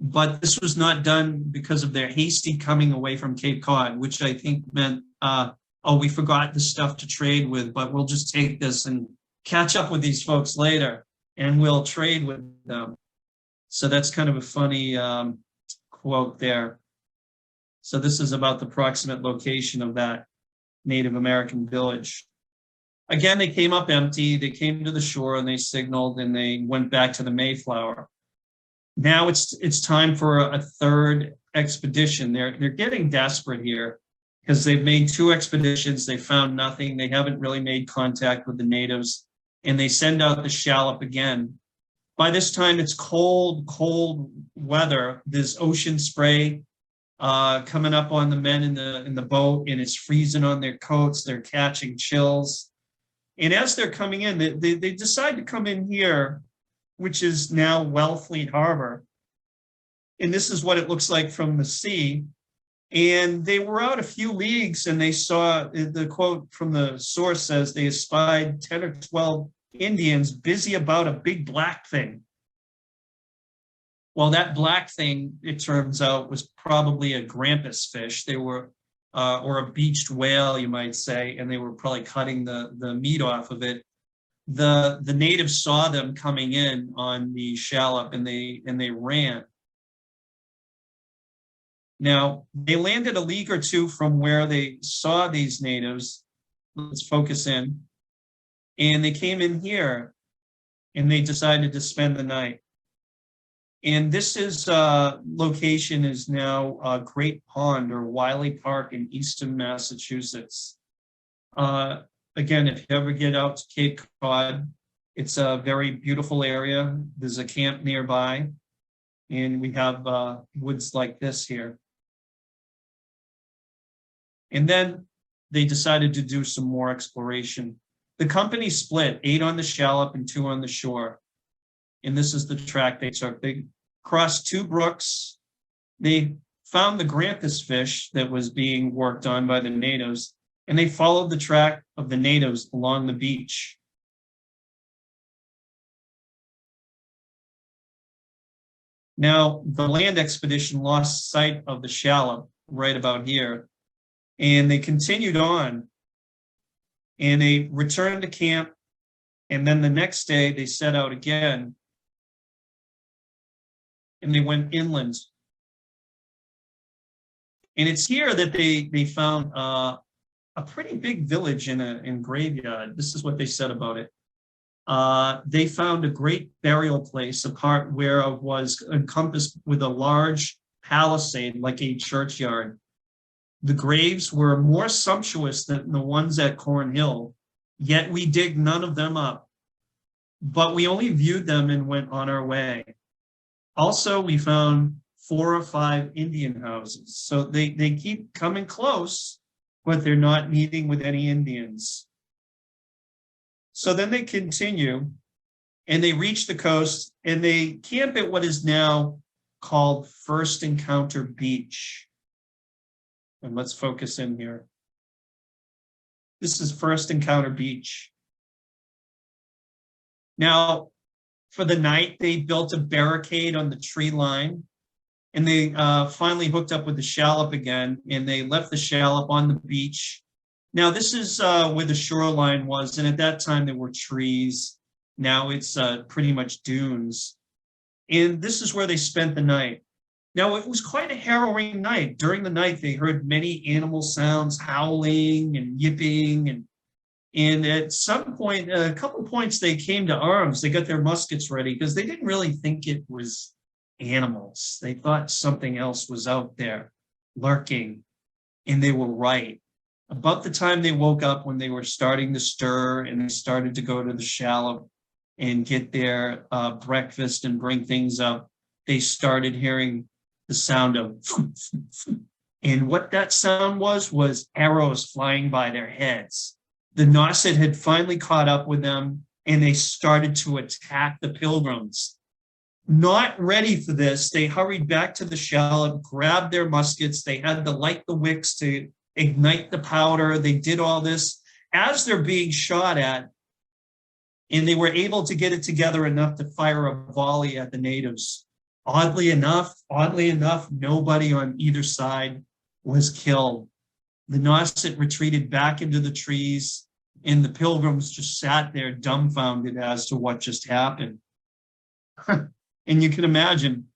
Speaker 1: but this was not done because of their hasty coming away from Cape Cod, which I think meant, oh, we forgot the stuff to trade with, but we'll just take this and catch up with these folks later, and we'll trade with them. So that's kind of a funny quote there. So this is about the proximate location of that Native American village. Again, they came up empty. They came to the shore and they signaled and they went back to the Mayflower. Now it's time for a third expedition. They're getting desperate here because they've made two expeditions. They found nothing. They haven't really made contact with the natives, and they send out the Shallop again. By this time, it's cold weather. There's ocean spray coming up on the men in the boat, and it's freezing on their coats. They're catching chills. And as they're coming in, they decide to come in here, which is now Wellfleet Harbor. And this is what it looks like from the sea. And they were out a few leagues and they saw, the quote from the source says, they espied 10 or 12 Indians busy about a big black thing. Well, that black thing, it turns out, was probably a grampus fish. They were, or a beached whale, you might say, and they were probably cutting the meat off of it. The natives saw them coming in on the Shallop and they ran. Now, they landed a league or two from where they saw these natives. Let's focus in. And they came in here and they decided to spend the night. And this location is now Great Pond or Wiley Park in eastern Massachusetts. Again, if you ever get out to Cape Cod, it's a very beautiful area. There's a camp nearby, and we have woods like this here. And then they decided to do some more exploration. The company split, 8 on the Shallop and 2 on the shore. And this is the track they took. They crossed 2 brooks. They found the grampus fish that was being worked on by the natives, and they followed the track of the natives along the beach. Now, the land expedition lost sight of the Shallop right about here, and they continued on, and they returned to camp, and then the next day they set out again, and they went inland. And it's here that they found a pretty big village in graveyard. This is what they said about it. They found a great burial place, a part whereof was encompassed with a large palisade like a churchyard. The graves were more sumptuous than the ones at Cornhill, yet we digged none of them up, but we only viewed them and went on our way. Also, we found 4 or 5 Indian houses. So they keep coming close, but they're not meeting with any Indians. So then they continue and they reach the coast and they camp at what is now called First Encounter Beach. And let's focus in here. This is First Encounter Beach. Now, for the night, they built a barricade on the tree line, and they finally hooked up with the Shallop again, and they left the Shallop on the beach. Now, this is where the shoreline was, and at that time there were trees. Now it's pretty much dunes. And this is where they spent the night. Now, it was quite a harrowing night. During the night, they heard many animal sounds, howling and yipping. And at some point, a couple points, they came to arms. They got their muskets ready because they didn't really think it was animals. They thought something else was out there lurking, and they were right. About the time they woke up, when they were starting to stir and they started to go to the Shallop and get their breakfast and bring things up, they started hearing the sound of and what that sound was arrows flying by their heads. The Nauset had finally caught up with them, and they started to attack the Pilgrims. Not ready for this, they hurried back to the Shallop, grabbed their muskets. They had to light the wicks to ignite the powder. They did all this as they're being shot at, and they were able to get it together enough to fire a volley at the natives. Oddly enough, nobody on either side was killed. The Nauset retreated back into the trees, and the Pilgrims just sat there dumbfounded as to what just happened. And you can imagine,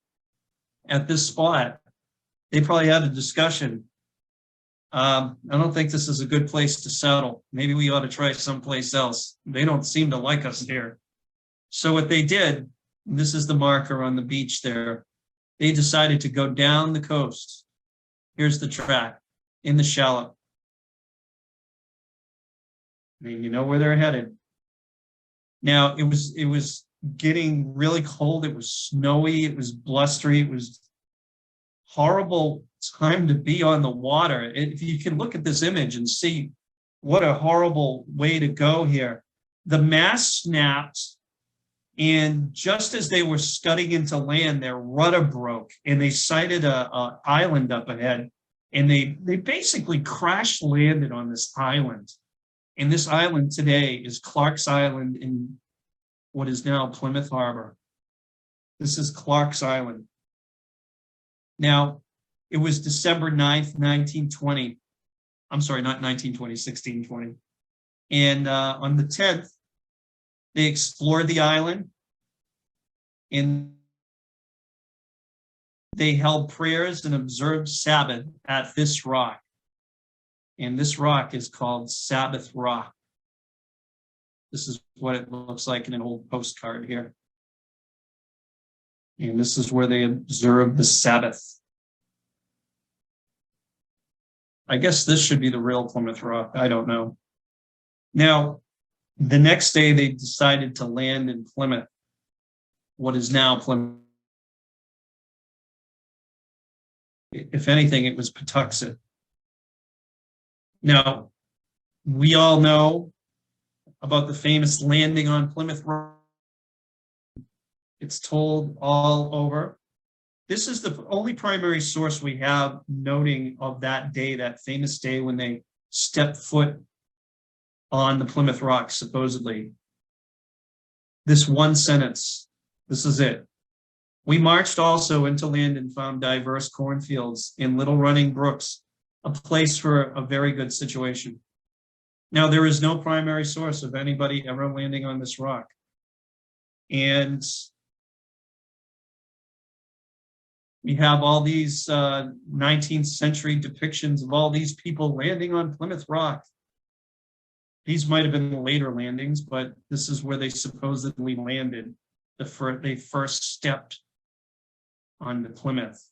Speaker 1: at this spot, they probably had a discussion. I don't think this is a good place to settle. Maybe we ought to try someplace else. They don't seem to like us here. So what they did, and this is the marker on the beach there, they decided to go down the coast. Here's the track in the Shallop. I mean, you know where they're headed. Now, it was getting really cold. It was snowy. It was blustery. It was horrible time to be on the water. If you can look at this image and see what a horrible way to go here. The mast snapped, and just as they were scudding into land, their rudder broke, and they sighted a island up ahead, and they basically crash landed on this island. And this island today is Clark's Island in what is now Plymouth Harbor. This is Clark's Island. Now, it was December 9th, 1920. I'm sorry, not 1920, 1620. And on the 10th, they explored the island, and they held prayers and observed Sabbath at this rock. And this rock is called Sabbath Rock. This is what it looks like in an old postcard here. And this is where they observed the Sabbath. I guess this should be the real Plymouth Rock. I don't know. Now, the next day they decided to land in Plymouth, what is now Plymouth. If anything, it was Patuxent. Now, we all know about the famous landing on Plymouth Rock. It's told all over. This is the only primary source we have noting of that day, that famous day when they stepped foot on the Plymouth Rock, supposedly. This one sentence, this is it. We marched also into land and found diverse cornfields in little running brooks, a place for a very good situation. Now, there is no primary source of anybody ever landing on this rock. And we have all these 19th century depictions of all these people landing on Plymouth Rock. These might have been the later landings, but this is where they supposedly landed. They first stepped on the Plymouth.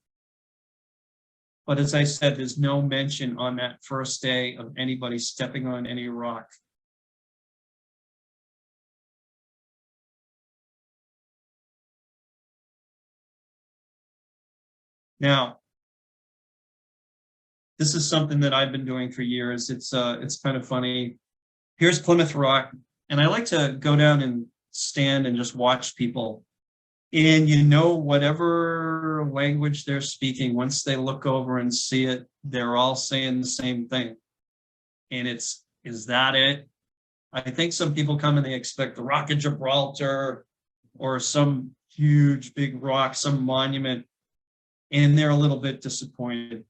Speaker 1: But as I said, there's no mention on that first day of anybody stepping on any rock. Now, this is something that I've been doing for years. It's kind of funny. Here's Plymouth Rock, and I like to go down and stand and just watch people. And you know, whatever language they're speaking, once they look over and see it, they're all saying the same thing. And it's Is that it? I think some people come and they expect the Rock of Gibraltar or some huge big rock, some monument, and they're a little bit disappointed.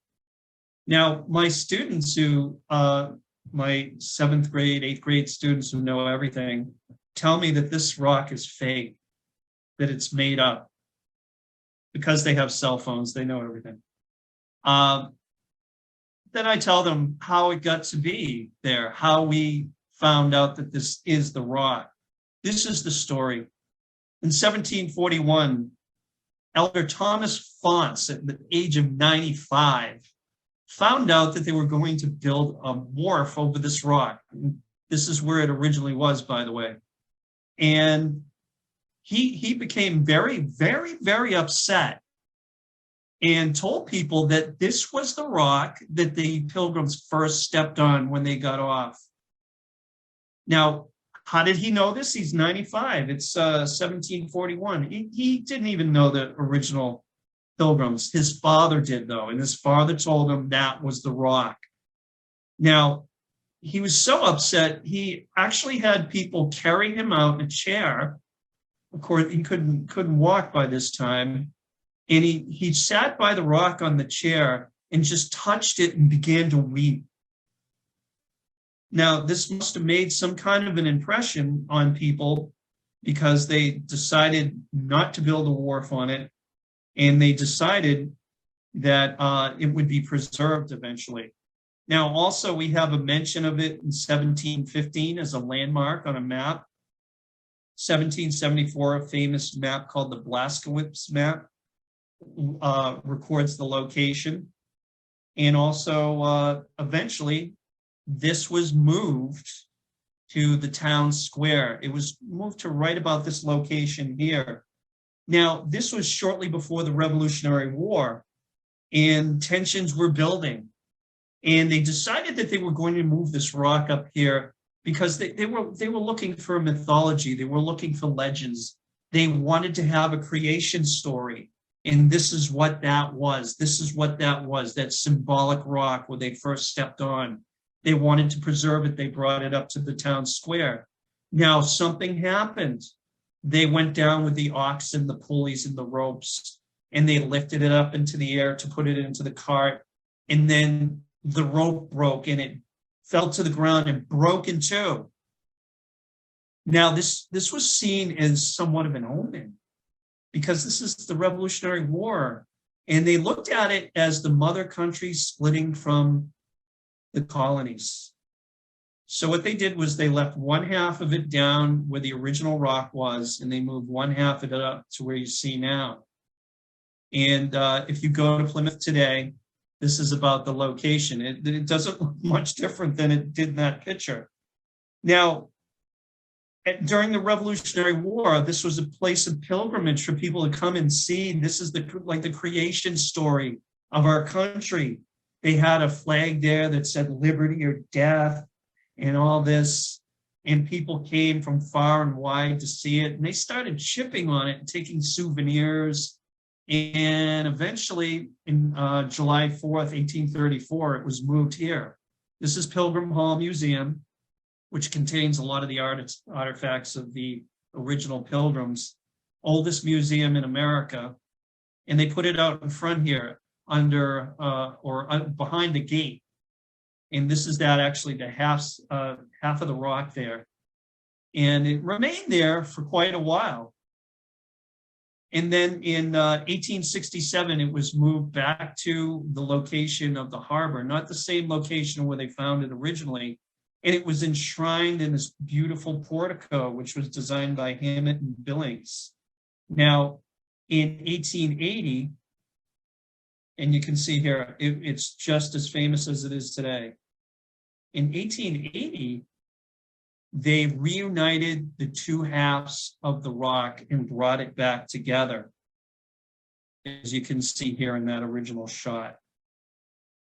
Speaker 1: Now, my students who, my 7th grade, 8th grade students who know everything, tell me that this rock is fake, that it's made up. Because they have cell phones, they know everything. Then I tell them how it got to be there, how we found out that this is the rock. This is the story. In 1741, Elder Thomas Fonts, at the age of 95, found out that they were going to build a wharf over this rock. This is where it originally was, by the way. And he became very, very, very upset and told people that this was the rock that the Pilgrims first stepped on when they got off. Now, how did he know this? He's 95. It's 1741. He didn't even know the original Pilgrims. His father did, though, and his father told him that was the rock. Now, he was so upset, he actually had people carry him out in a chair. Of course, he couldn't walk by this time. And he sat by the rock on the chair and just touched it and began to weep. Now, this must have made some kind of an impression on people because they decided not to build a wharf on it. And they decided that it would be preserved eventually. Now, also, we have a mention of it in 1715 as a landmark on a map. 1774, a famous map called the Blaskowitz map records the location. And also, eventually, this was moved to the town square. It was moved to right about this location here. Now, this was shortly before the Revolutionary War, and tensions were building. And they decided that they were going to move this rock up here because they were looking for a mythology. They were looking for legends. They wanted to have a creation story. And this is what that was. This is what that was, that symbolic rock where they first stepped on. They wanted to preserve it. They brought it up to the town square. Now, something happened. They went down with the oxen, the pulleys, and the ropes, and they lifted it up into the air to put it into the cart. And then the rope broke and it fell to the ground and broke in two. Now, this was seen as somewhat of an omen because this is the Revolutionary War. And they looked at it as the mother country splitting from the colonies. So what they did was they left one half of it down where the original rock was, and they moved one half of it up to where you see now. And if you go to Plymouth today, this is about the location. It doesn't look much different than it did in that picture. Now, during the Revolutionary War, this was a place of pilgrimage for people to come and see. This is the creation story of our country. They had a flag there that said liberty or death and all this. And people came from far and wide to see it. And they started shipping on it and taking souvenirs. And eventually, in July 4th, 1834, it was moved here. This is Pilgrim Hall Museum, which contains a lot of the artifacts of the original Pilgrims, oldest museum in America. And they put it out in front here under or behind the gate. And this is that actually the half of the rock there. And it remained there for quite a while. And then in 1867, it was moved back to the location of the harbor, not the same location where they found it originally. And it was enshrined in this beautiful portico, which was designed by Hammett and Billings. Now, in 1880, and you can see here, it's just as famous as it is today. In 1880, they reunited the two halves of the rock and brought it back together, as you can see here in that original shot.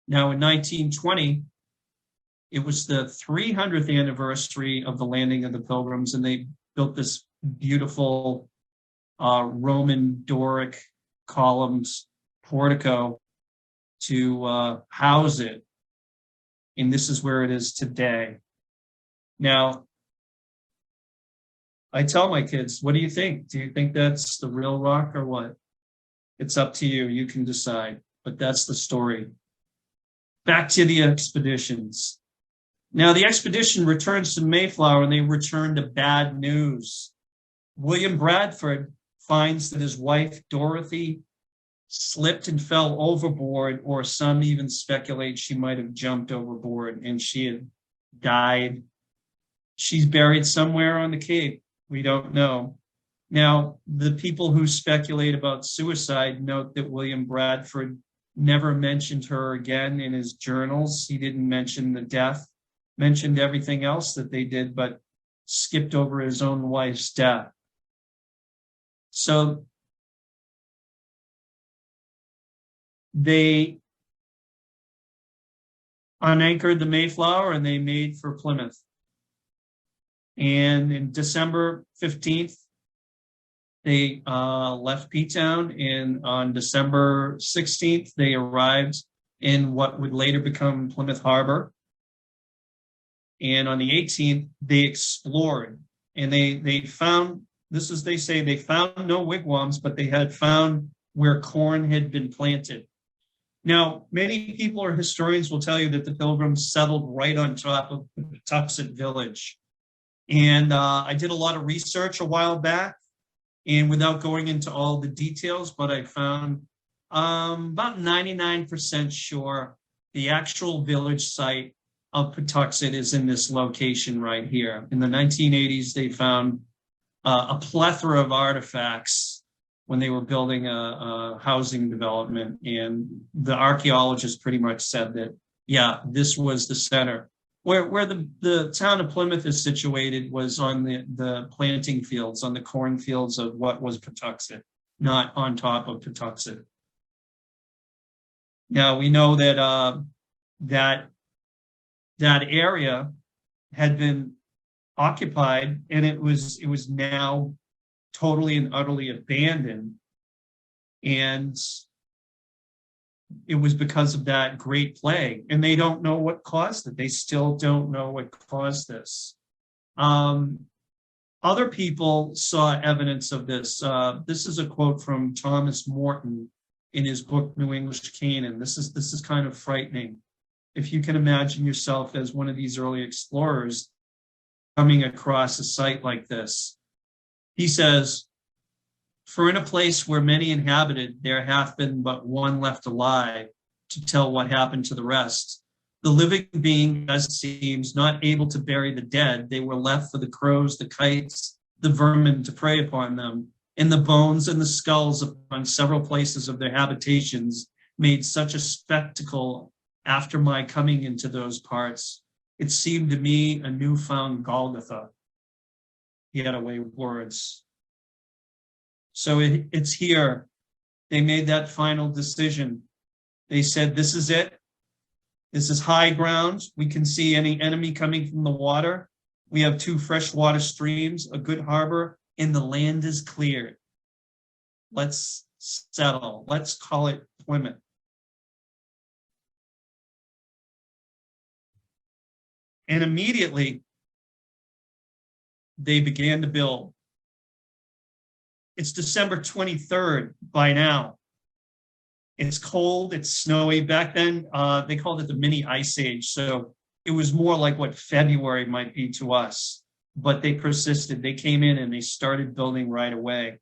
Speaker 1: Now, in 1920, it was the 300th anniversary of the landing of the Pilgrims, and they built this beautiful Roman Doric columns portico to house it. And this is where it is today. Now, I tell my kids, what do you think? Do you think that's the real rock or what? It's up to you. You can decide. But that's the story. Back to the expeditions. Now, the expedition returns to Mayflower and they return to bad news. William Bradford finds that his wife, Dorothy, slipped and fell overboard, or some even speculate she might have jumped overboard and she had died. She's buried somewhere on the Cape. We don't know. Now, the people who speculate about suicide note that William Bradford never mentioned her again in his journals. He didn't mention the death, mentioned everything else that they did, but skipped over his own wife's death. So they unanchored the Mayflower and they made for Plymouth. And in December 15th, they left P-Town, and on December 16th, they arrived in what would later become Plymouth Harbor. And on the 18th, they explored, and they found, this is, they say, they found no wigwams, but they had found where corn had been planted. Now, many people or historians will tell you that the Pilgrims settled right on top of the Patuxent village. And I did a lot of research a while back, and without going into all the details, but I found about 99% sure the actual village site of Patuxent is in this location right here. In the 1980s, they found a plethora of artifacts when they were building a housing development. And the archaeologists pretty much said that, yeah, this was the center. Where the town of Plymouth is situated was on the planting fields, on the cornfields of what was Patuxent, not on top of Patuxent. Now, we know that that area had been occupied, and it was now totally and utterly abandoned. And it was because of that Great Plague, and they don't know what caused it. They still don't know what caused this. Other people saw evidence of this. This is a quote from Thomas Morton in his book, New English Canaan. This is kind of frightening. If you can imagine yourself as one of these early explorers coming across a site like this. He says, "For in a place where many inhabited, there hath been but one left alive to tell what happened to the rest. The living being, as it seems, not able to bury the dead, they were left for the crows, the kites, the vermin to prey upon them, and the bones and the skulls upon several places of their habitations made such a spectacle after my coming into those parts. It seemed to me a newfound Golgotha." He had a way with words. So it's here. They made that final decision. They said, this is it. This is high ground. We can see any enemy coming from the water. We have 2 freshwater streams, a good harbor, and the land is cleared. Let's settle. Let's call it Plymouth. And immediately, they began to build. It's December 23rd by now. It's cold, it's snowy. Back then, they called it the mini ice age. So it was more like what February might be to us. But they persisted. They came in and they started building right away.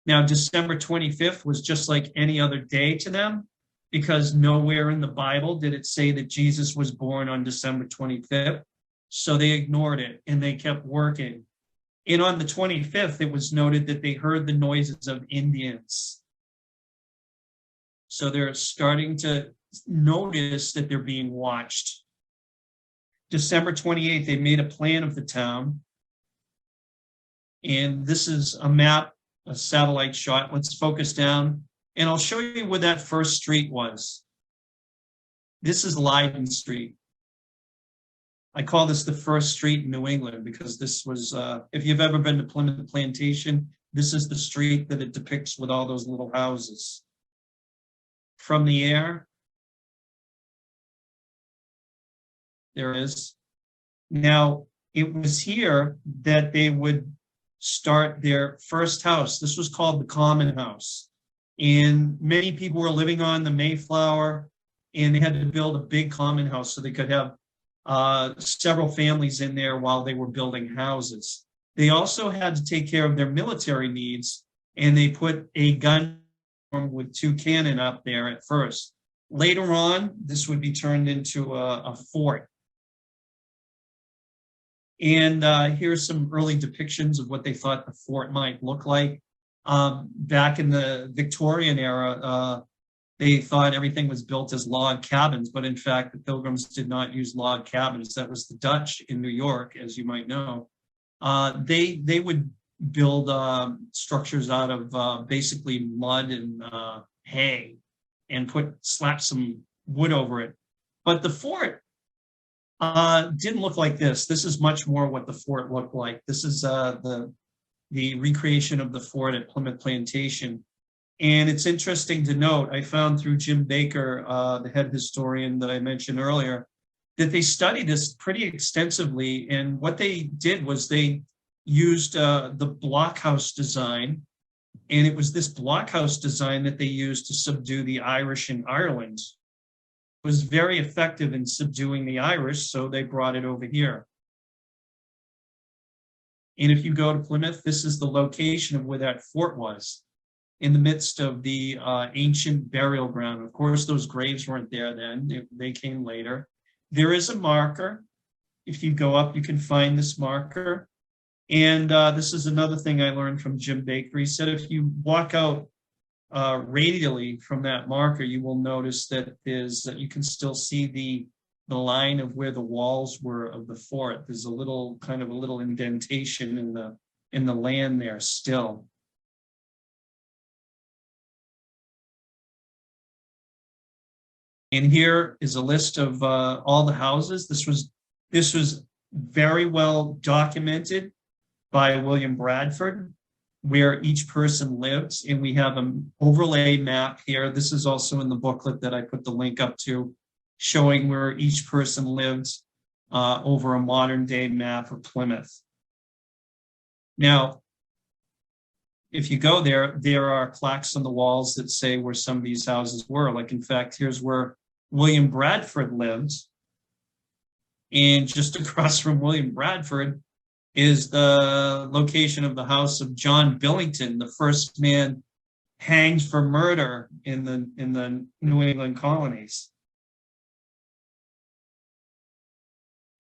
Speaker 1: Now, December 25th was just like any other day to them, because nowhere in the Bible did it say that Jesus was born on December 25th. So they ignored it and they kept working. And on the 25th, it was noted that they heard the noises of Indians. So they're starting to notice that they're being watched. December 28th, they made a plan of the town. And this is a map, a satellite shot. Let's focus down. And I'll show you where that first street was. This is Leiden Street. I call this the first street in New England because this was, if you've ever been to Plymouth Plantation, this is the street that it depicts with all those little houses. From the air, there is. Now, it was here that they would start their first house. This was called the Common House. And many people were living on the Mayflower, and they had to build a big common house so they could have several families in there while they were building houses. They also had to take care of their military needs, and they put a gun with 2 cannon up there at first. Later on, this would be turned into a fort. And here's some early depictions of what they thought the fort might look like. Back in the Victorian era, they thought everything was built as log cabins, but in fact, the Pilgrims did not use log cabins. That was the Dutch in New York, as you might know. They would build structures out of basically mud and hay, and slap some wood over it. But the fort didn't look like this. This is much more what the fort looked like. This is the recreation of the fort at Plymouth Plantation. And it's interesting to note, I found through Jim Baker, the head historian that I mentioned earlier, that they studied this pretty extensively. And what they did was they used the blockhouse design. And it was this blockhouse design that they used to subdue the Irish in Ireland. It was very effective in subduing the Irish, so they brought it over here. And if you go to Plymouth, this is the location of where that fort was, in the midst of the ancient burial ground. Of course, those graves weren't there then. They came later. There is a marker. If you go up, you can find this marker. And this is another thing I learned from Jim Baker. He said if you walk out radially from that marker, you will notice that you can still see the line of where the walls were of the fort. There's a little indentation in the land there still. And here is a list of all the houses. This was very well documented by William Bradford, where each person lives. And we have an overlay map here. This is also in the booklet that I put the link up to, showing where each person lives over a modern day map of Plymouth. Now, if you go there, there are plaques on the walls that say where some of these houses were. Like, in fact, here's where William Bradford lived. And just across from William Bradford is the location of the house of John Billington, the first man hanged for murder in the New England colonies.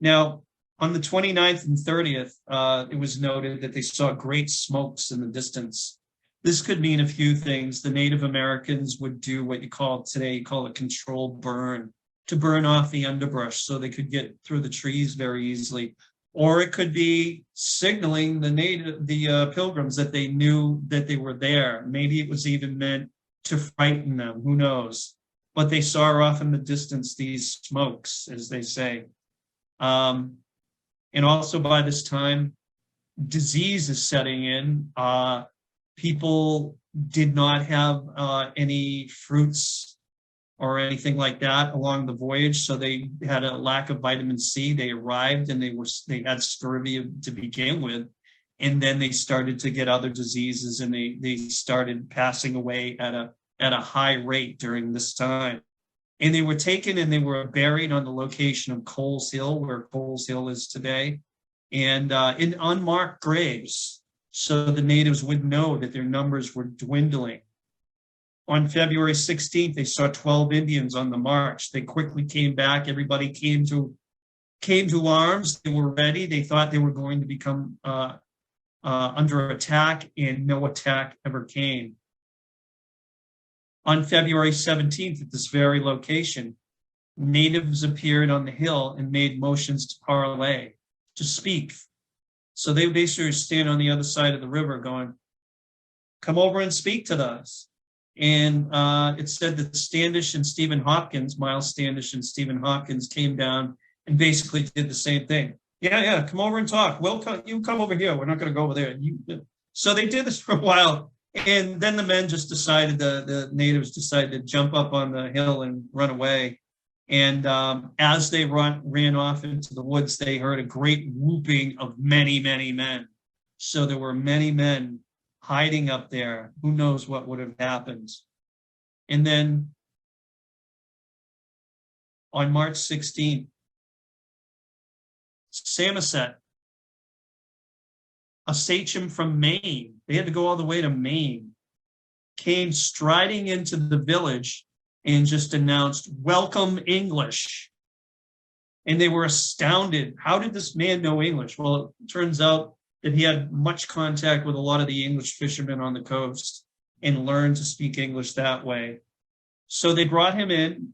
Speaker 1: Now, on the 29th and 30th, it was noted that they saw great smokes in the distance. This could mean a few things. The Native Americans would do what you call a controlled burn, to burn off the underbrush so they could get through the trees very easily. Or it could be signaling the Pilgrims that they knew that they were there. Maybe it was even meant to frighten them, who knows? But they saw off in the distance these smokes, as they say. And also by this time, disease is setting in. People did not have any fruits or anything like that along the voyage, so they had a lack of vitamin C. They arrived and they had scurvy to begin with, and then they started to get other diseases, and they started passing away at a high rate during this time. And they were taken and they were buried on the location of Coles Hill, where Coles Hill is today, and in unmarked graves, so the natives would know that their numbers were dwindling. On February 16th, they saw 12 Indians on the march. They quickly came back. Everybody came to arms. They were ready. They thought they were going to become under attack, and no attack ever came. On February 17th, at this very location, natives appeared on the hill and made motions to parley, to speak. So they basically stand on the other side of the river going, come over and speak to us. And it said that Standish and Stephen Hopkins, Miles Standish and Stephen Hopkins, came down and basically did the same thing. Yeah, come over and talk. You come over here. We're not going to go over there. So they did this for a while. And then the men just decided, the natives decided to jump up on the hill and run away. And as they ran off into the woods, they heard a great whooping of many, many men. So there were many men hiding up there. Who knows what would have happened? And then on March 16th, Samoset, a sachem from Maine, they had to go all the way to Maine, came striding into the village and just announced, "Welcome English." And they were astounded. How did this man know English? Well, it turns out that he had much contact with a lot of the English fishermen on the coast and learned to speak English that way. So they brought him in,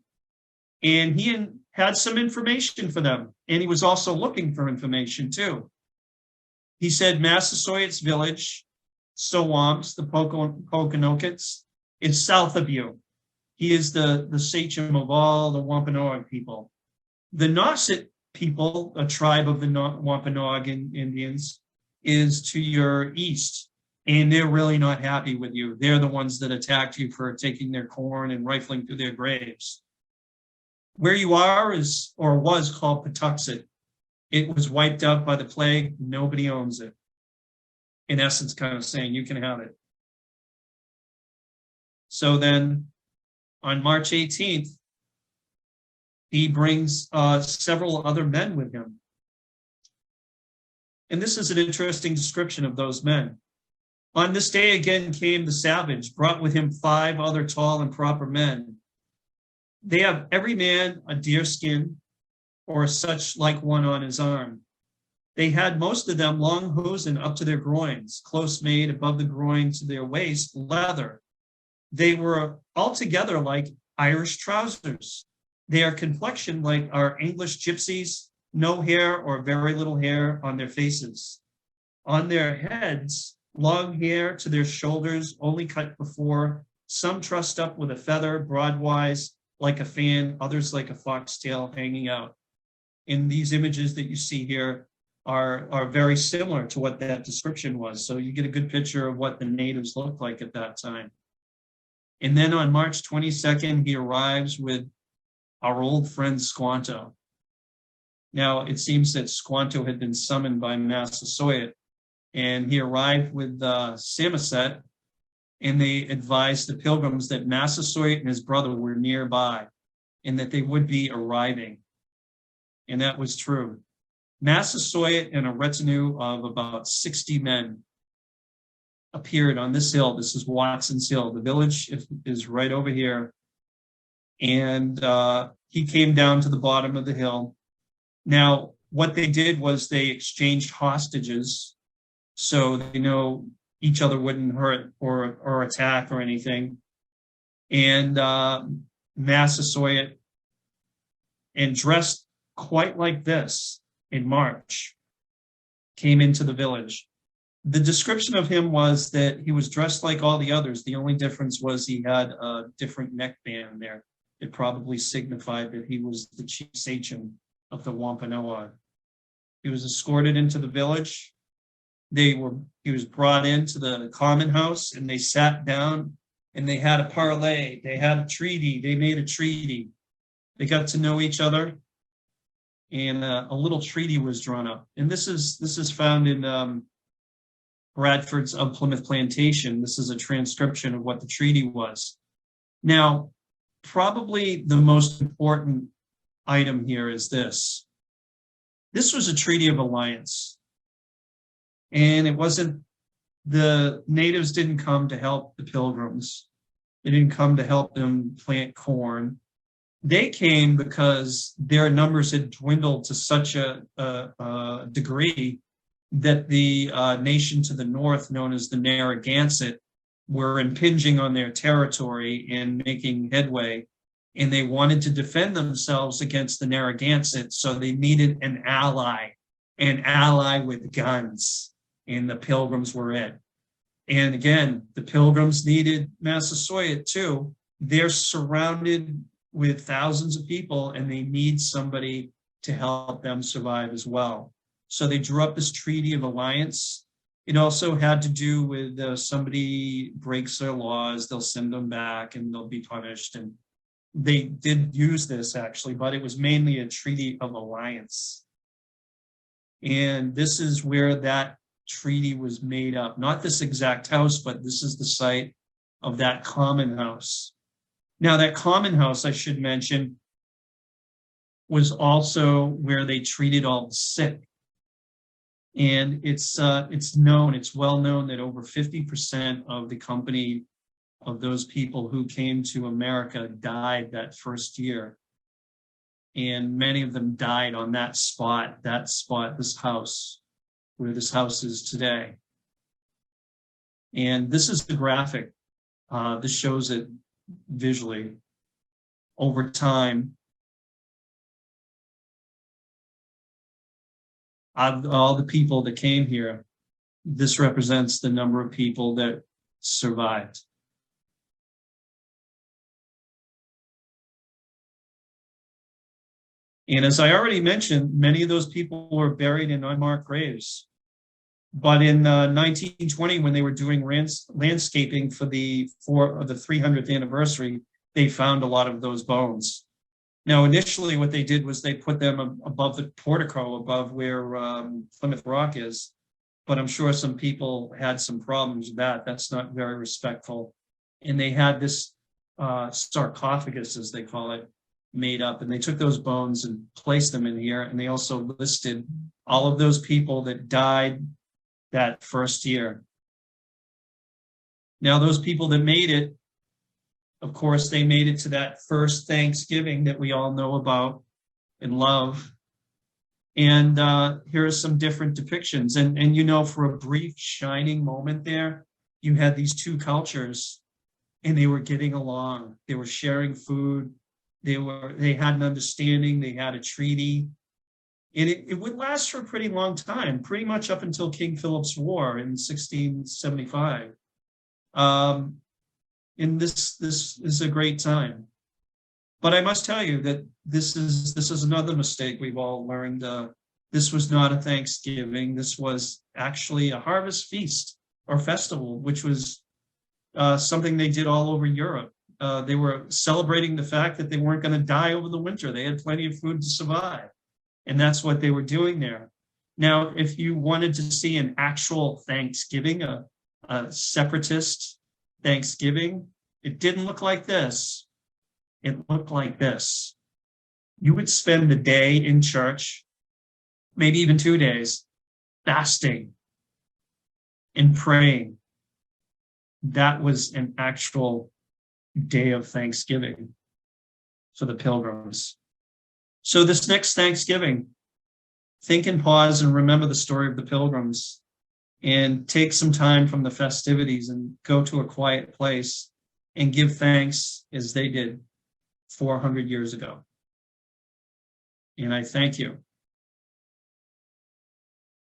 Speaker 1: and he had some information for them. And he was also looking for information too. He said Massasoit's village, Sowams, the Pokanokets, is south of you. He is the sachem of all the Wampanoag people. The Nauset people, a tribe of the Wampanoag Indians, is to your east, and they're really not happy with you. They're the ones that attacked you for taking their corn and rifling through their graves. Where you are is, or was, called Patuxet. It was wiped out by the plague. Nobody owns it. In essence, kind of saying, you can have it. So then, on March 18th, he brings several other men with him. And this is an interesting description of those men. On this day again came the savage, brought with him 5 other tall and proper men. They have every man a deer skin or such like one on his arm. They had most of them long hosen up to their groins, close made above the groin to their waist, leather. They were altogether like Irish trousers. Their complexion like our English gypsies, no hair or very little hair on their faces. On their heads, long hair to their shoulders, only cut before, some trussed up with a feather, broadwise, like a fan, others like a foxtail hanging out. In these images that you see here are very similar to what that description was. So you get a good picture of what the natives looked like at that time. And then on March 22nd, he arrives with our old friend Squanto. Now, it seems that Squanto had been summoned by Massasoit, and he arrived with Samoset, and they advised the Pilgrims that Massasoit and his brother were nearby and that they would be arriving. And that was true. Massasoit and a retinue of about 60 men appeared on this hill. This is Watson's Hill. The village is right over here. And he came down to the bottom of the hill. Now, what they did was they exchanged hostages so they know each other wouldn't hurt or attack or anything. And Massasoit, and dressed quite like this in March, came into the village. The description of him was that he was dressed like all the others. The only difference was he had a different neckband there. It probably signified that he was the chief sachem of the Wampanoag. He was escorted into the village. He was brought into the common house, and they sat down and they had a parley. They had a treaty. They made a treaty. They got to know each other, and a little treaty was drawn up. And this is found in Bradford's Of Plymouth Plantation. This is a transcription of what the treaty was. Now, probably the most important item here is this. This was a treaty of alliance. And it wasn't, the natives didn't come to help the Pilgrims. They didn't come to help them plant corn. They came because their numbers had dwindled to such a degree that the nation to the north, known as the Narragansett, were impinging on their territory and making headway. And they wanted to defend themselves against the Narragansett, so they needed an ally with guns. And the Pilgrims were it. And again, the Pilgrims needed Massasoit too. They're surrounded with thousands of people, and they need somebody to help them survive as well. So they drew up this treaty of alliance. It also had to do with somebody breaks their laws, they'll send them back and they'll be punished. And they did use this actually, but it was mainly a treaty of alliance. And this is where that treaty was made up. Not this exact house, but this is the site of that common house. Now, that common house, I should mention, was also where they treated all the sick. And it's well known that over 50% of the company of those people who came to America died that first year. And many of them died on that spot, this house, where this house is today. And this is the graphic. This shows it visually over time. Of all the people that came here, this represents the number of people that survived. And as I already mentioned, many of those people were buried in unmarked graves. But in 1920, when they were doing landscaping for the 300th anniversary, they found a lot of those bones. Now, initially, what they did was they put them above the portico, above where Plymouth Rock is. But I'm sure some people had some problems with that. That's not very respectful. And they had this sarcophagus, as they call it, made up. And they took those bones and placed them in here. And they also listed all of those people that died that first year. Now, those people that made it, of course, they made it to that first Thanksgiving that we all know about and love. And here are some different depictions. And you know, for a brief shining moment there, you had these two cultures and they were getting along. They were sharing food. They had an understanding. They had a treaty. And it would last for a pretty long time, pretty much up until King Philip's War in 1675. And this is a great time. But I must tell you that this is another mistake we've all learned. This was not a Thanksgiving. This was actually a harvest feast or festival, which was something they did all over Europe. They were celebrating the fact that they weren't going to die over the winter. They had plenty of food to survive. And that's what they were doing there. Now, if you wanted to see an actual Thanksgiving, a separatist Thanksgiving, it didn't look like this. It looked like this. You would spend a day in church, maybe even 2 days, fasting and praying. That was an actual day of Thanksgiving for the Pilgrims. So this next Thanksgiving, think and pause and remember the story of the Pilgrims and take some time from the festivities and go to a quiet place and give thanks as they did 400 years ago. And I thank you.